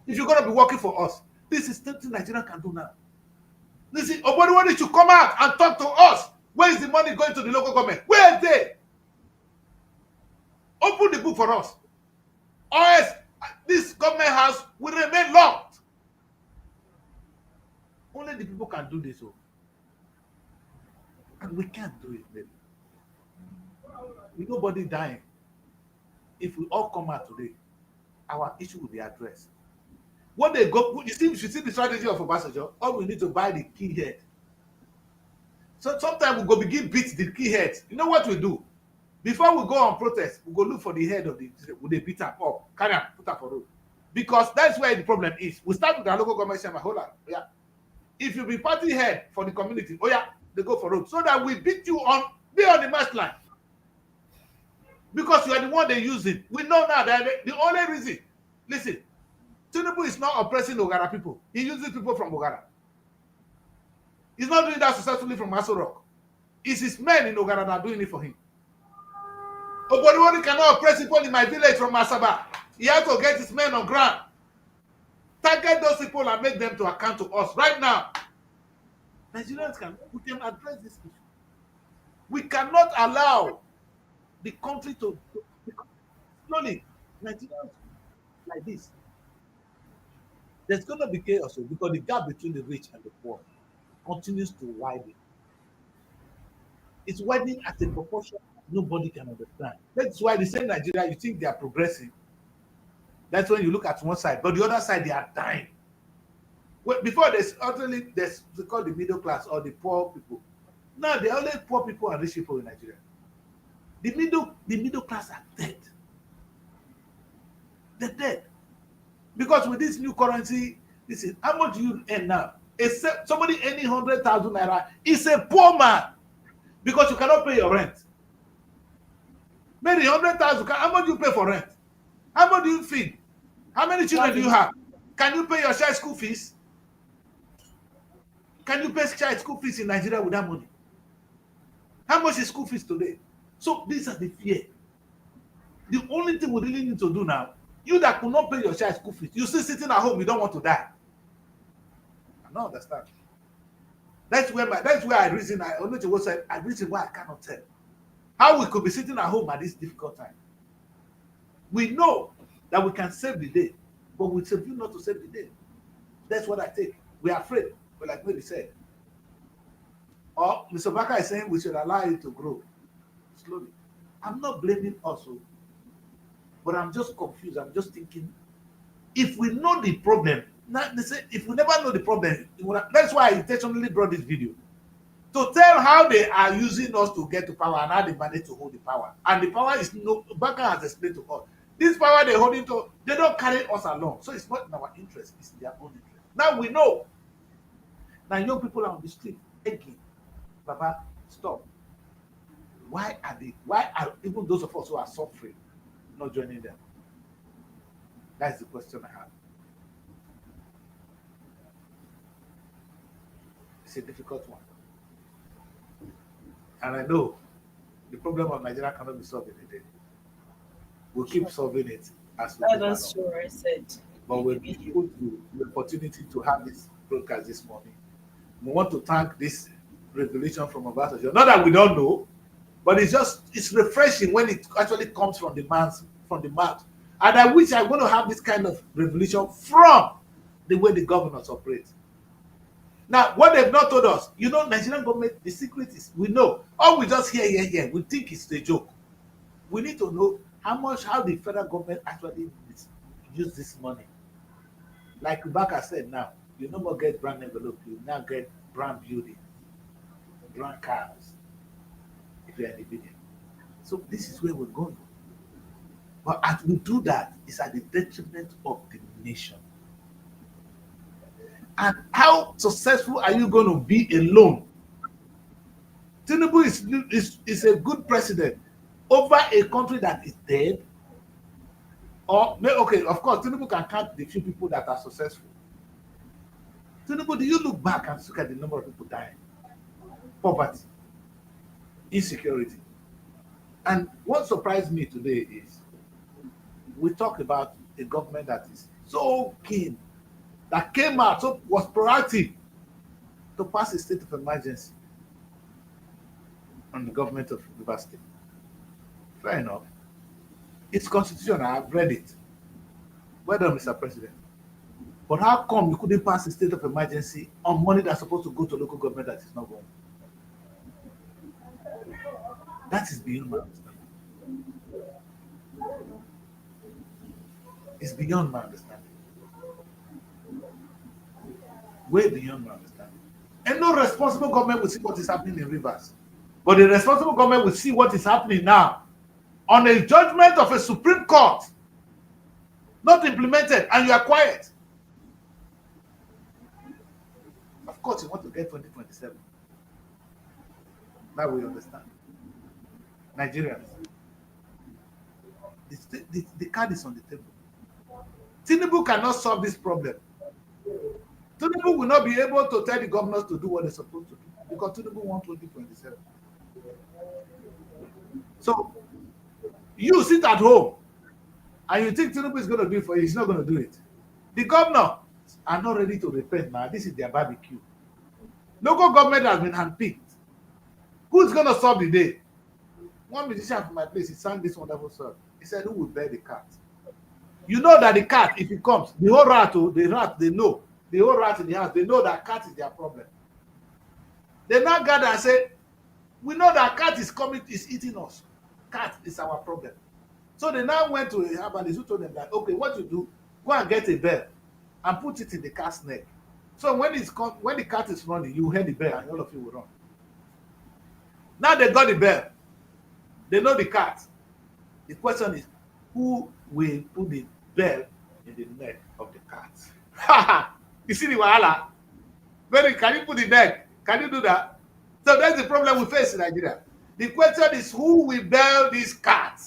If you're going to be working for us. This is something Nigeria can do now. Listen, Obodiwani should come out and talk to us. Where is the money going to the local government? Where is they? Open the book for us. Or else, this government house will remain locked. Only the people can do this. And we can't do it, baby. With nobody dying. If we all come out today, our issue will be addressed. What they go, you see the strategy of Obasanjo, all we need to buy the key head. So sometimes we go begin beat the key head. You know what we do? Before we go on protest, we go look for the head of the, would they beat up, carry am, put up for road. Because that's where the problem is. We start with our local government, hold on, yeah. If you be party head for the community, they go for road. So that we beat you be on the match line. Because you are the one they use it. We know now that the only reason, listen, Tinubu is not oppressing Ogara people. He uses people from Ogara. He's not doing that successfully from Aso Rock. It's his men in Ogara that are doing it for him. Obodiwani cannot oppress people in my village from Asaba. He has to get his men on ground. Target those people and make them to account to us right now. Nigerians we can address this issue. We cannot allow the country to slowly, Nigerians like this. There's going to be chaos because the gap between the rich and the poor continues to widen. It's widening at a proportion nobody can understand. That's why the same Nigeria, you think they are progressing. That's when you look at one side, but the other side, they are dying. Well, before they call the middle class or the poor people. Now they are only poor people and rich people in Nigeria. The middle class are dead. They're dead. Because with this new currency, listen, how much do you earn now? Except somebody earning 100,000 naira is a poor man because you cannot pay your rent. Maybe 100,000, how much do you pay for rent? How much do you feed? How many children do you have? Can you pay your child school fees? Can you pay child school fees in Nigeria with that money? How much is school fees today? So these are the fear. The only thing we really need to do now, you that could not pay your child school fees, you still sitting at home, you don't want to die. I don't understand. That's where I reason. I reason why I cannot tell. How we could be sitting at home at this difficult time. We know that we can save the day but with a view not to save the day. That's what I take. We are afraid, but like Mary said. Or Mr. Baka is saying we should allow it to grow slowly. I'm not blaming us, but I'm just confused. I'm just thinking, if we know the problem, they say if we never know the problem, that's why I intentionally brought this video to tell how they are using us to get to power and how they manage to hold the power. And the power is no, Baka has explained to us. This power they're holding to, they don't carry us along. So it's not in our interest, it's in their own interest. Now we know. Now young people are on the street begging, Baba, stop. Why are even those of us who are suffering not joining them? That's the question I have. It's a difficult one. And I know the problem of Nigeria cannot be solved in a day. We'll keep solving it as we go along. I said. But we'll put the opportunity to have this broadcast this morning. We want to thank this revelation from Obasanjo. Not that we don't know, but it's refreshing when it actually comes from the mouth. And I wish I want to have this kind of revelation from the way the governors operate. Now, what they've not told us, Nigerian government, the secret is, we know. All we just hear, we think it's a joke. We need to know how the federal government actually use this money. Like Ubaka said now, you no more get brand envelope, you now get brand building, brand cars, if you're in the video. So this is where we're going. But as we do that, it's at the detriment of the nation. And how successful are you going to be alone? Tinubu is a good president over a country that is dead. Okay, of course, Tinubu can count the few people that are successful. Tinubu, do you look back and look at the number of people dying? Poverty, insecurity. And what surprised me today is we talk about a government that is so keen, that came out, so was proactive to pass a state of emergency on the government of Rivers State. Fair enough. It's constitutional. I've read it. Well done, Mr. President. But how come you couldn't pass a state of emergency on money that's supposed to go to local government that is not going? That is beyond my understanding. It's beyond my understanding. Way beyond my understanding. And no responsible government will see what is happening in Rivers. But the responsible government will see what is happening now on a judgment of a Supreme Court, not implemented, and you are quiet. Of course, you want to get 2027. Now we understand. Nigerians, the card is on the table. Tinubu cannot solve this problem. Tinubu will not be able to tell the governors to do what they're supposed to do because Tinubu wants 2027. So, you sit at home and you think Tinubu is going to do it for you. He's not going to do it. The governors are not ready to repent now. This is their barbecue. Local government has been handpicked. Who's going to solve the day? One musician from my place, he sang this wonderful song. He said, who will bear the cat? You know that the cat, if it comes, the whole rat, they know. The whole rat in the house, they know that cat is their problem. They now gather and say, we know that cat is coming, is eating us. Cat is our problem. So they now went to a herbalist who told them that, okay, what you do, go and get a bell and put it in the cat's neck. So when the cat is running, you hear the bell and all of you will run. Now they got the bell. They know the cat. The question is, who will put the bell in the neck of the cat? You see the wahala? Can you put the neck? Can you do that? So that's the problem we face in Nigeria. The question is, who will bell this cat?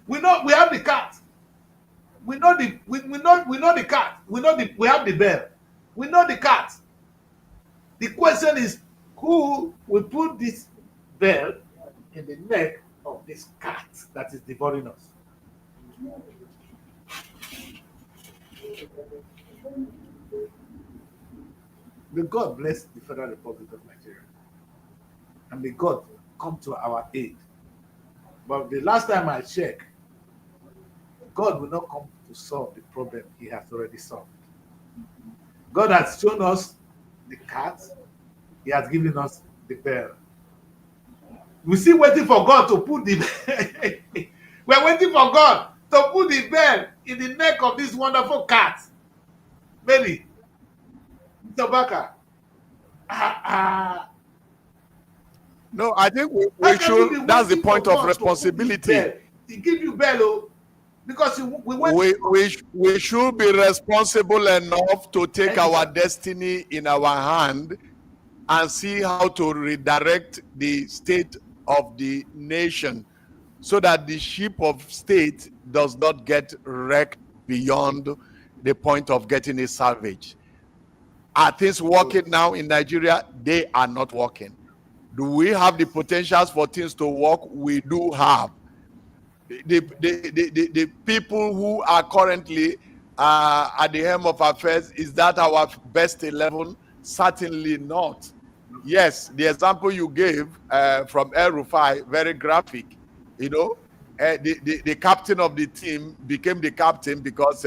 We know we have the cat. We know the cat. We have the bell. We know the cat. The question is, who will put this bell in the neck of this cat that is devouring us? May God bless the Federal Republic of Nigeria. And may God come to our aid. But the last time I checked, God will not come to solve the problem he has already solved. God has shown us the cat, he has given us the bear. We're still waiting for God to put the we're waiting for God to put the bear in the neck of this wonderful cat. Mary, Mr. Baka. No, I think we should. That's the point of responsibility. He give you bello because we should be responsible enough to take our destiny in our hand and see how to redirect the state of the nation so that the ship of state does not get wrecked beyond the point of getting it salvaged. Are things working now in Nigeria? They are not working. Do we have the potentials for things to work? We do have. The people who are currently at the helm of affairs, is that our best 11? Certainly not. Yes, the example you gave from El Rufai, very graphic. You know, the captain of the team became the captain because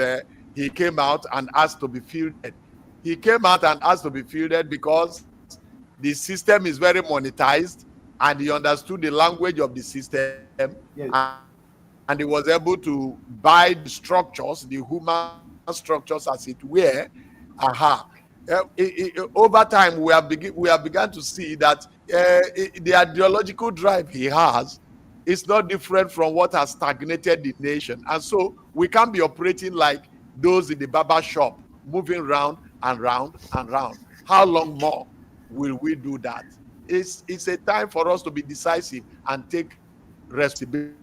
he came out and asked to be fielded. He came out and asked to be fielded because the system is very monetized and he understood the language of the system. Yes. And he was able to buy the structures, the human structures as it were. Over time, we have begun to see that the ideological drive he has is not different from what has stagnated the nation. And so we can't be operating like those in the barber shop, moving round and round and round. How long more will we do that? It's a time for us to be decisive and take responsibility.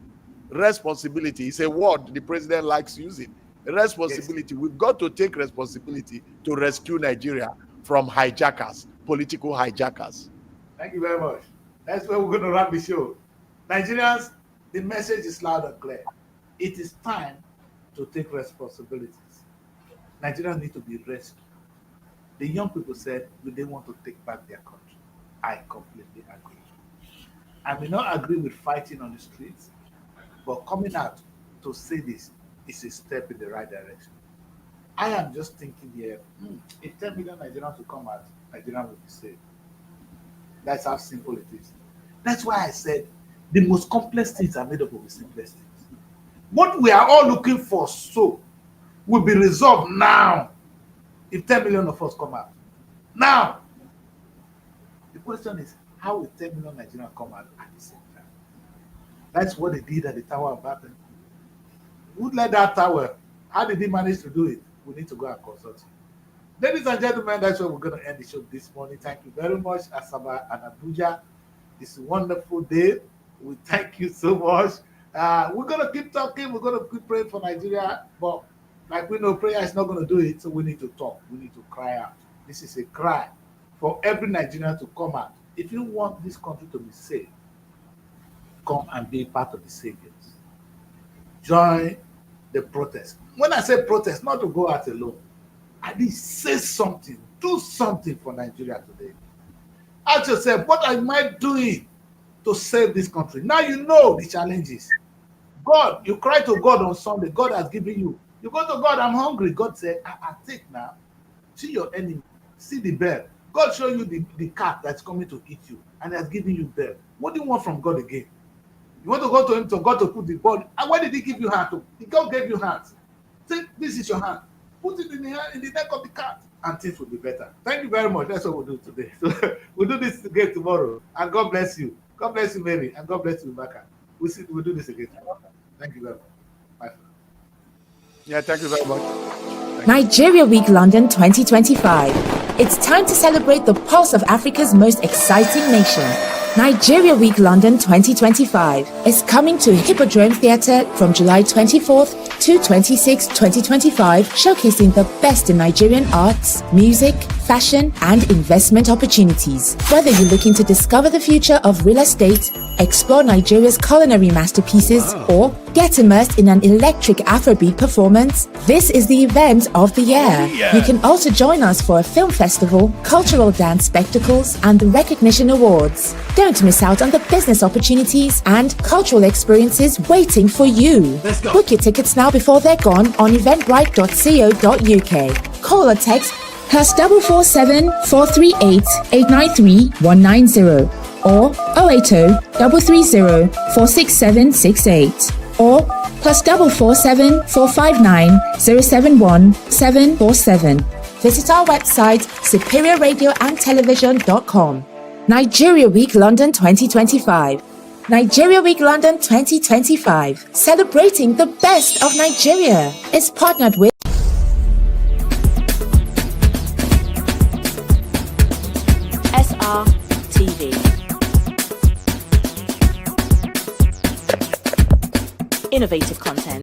Responsibility is a word the president likes using. Responsibility. Yes. We've got to take responsibility to rescue Nigeria from hijackers, political hijackers. Thank you very much. That's where we're going to wrap the show. Nigerians, the message is loud and clear. It is time to take responsibilities. Nigerians need to be rescued. The young people said they want to take back their country. I completely agree. I may not agree with fighting on the streets, but coming out to say this is a step in the right direction. I am just thinking here, if 10 million Nigerians will come out, Nigeria will be saved. That's how simple it is. That's why I said the most complex things are made up of the simplest things. What we are all looking for will be resolved now if 10 million of us come out. Now, the question is, how will 10 million Nigerians come out at the same time? That's what they did at the Tower of Babel. Who led that tower? How did he manage to do it? We need to go and consult him. Ladies and gentlemen, that's where we're going to end the show this morning. Thank you very much, Asaba and Abuja. It's a wonderful day. We thank you so much. We're going to keep talking. We're going to keep praying for Nigeria. But like we know, prayer is not going to do it. So we need to talk. We need to cry out. This is a cry for every Nigerian to come out. If you want this country to be saved, come and be part of the saviors. Join the protest. When I say protest, not to go out alone. At least say something. Do something for Nigeria today. Ask yourself, what am I doing to save this country? Now you know the challenges. God, you cry to God on Sunday. God has given you. You go to God, I'm hungry. God said, take now. See your enemy. See the bear. God show you the cat that's coming to eat you. And has given you bear. What do you want from God again? You want to go to him, to God to put the body. And why did he give you hand? God gave you hands. Say, this is your hand. Put it in the neck of the cat. And things will be better. Thank you very much. That's what we'll do today. So we'll do this again tomorrow. And God bless you. God bless you, Mary. And God bless you, Baka. We'll do this again tomorrow. Thank you very much. Bye. Yeah, thank you very much. Nigeria Week London 2025. It's time to celebrate the pulse of Africa's most exciting nation. Nigeria Week London 2025 is coming to Hippodrome Theatre from July 24th to 26, 2025, showcasing the best in Nigerian arts, music, fashion, and investment opportunities. Whether you're looking to discover the future of real estate, explore Nigeria's culinary masterpieces, or Get immersed in an electric Afrobeat performance? This is the event of the year. You can also join us for a film festival, cultural dance spectacles, and the recognition awards. Don't miss out on the business opportunities and cultural experiences waiting for you. Book your tickets now before they're gone on eventbrite.co.uk. Call or text +447 438 893 190 or 080 330 46768 or +447 459 071 747. Visit our website superiorradioandtelevision.com. Nigeria Week London 2025. Nigeria Week London 2025, celebrating the best of Nigeria, is partnered with SR TV. Innovative content.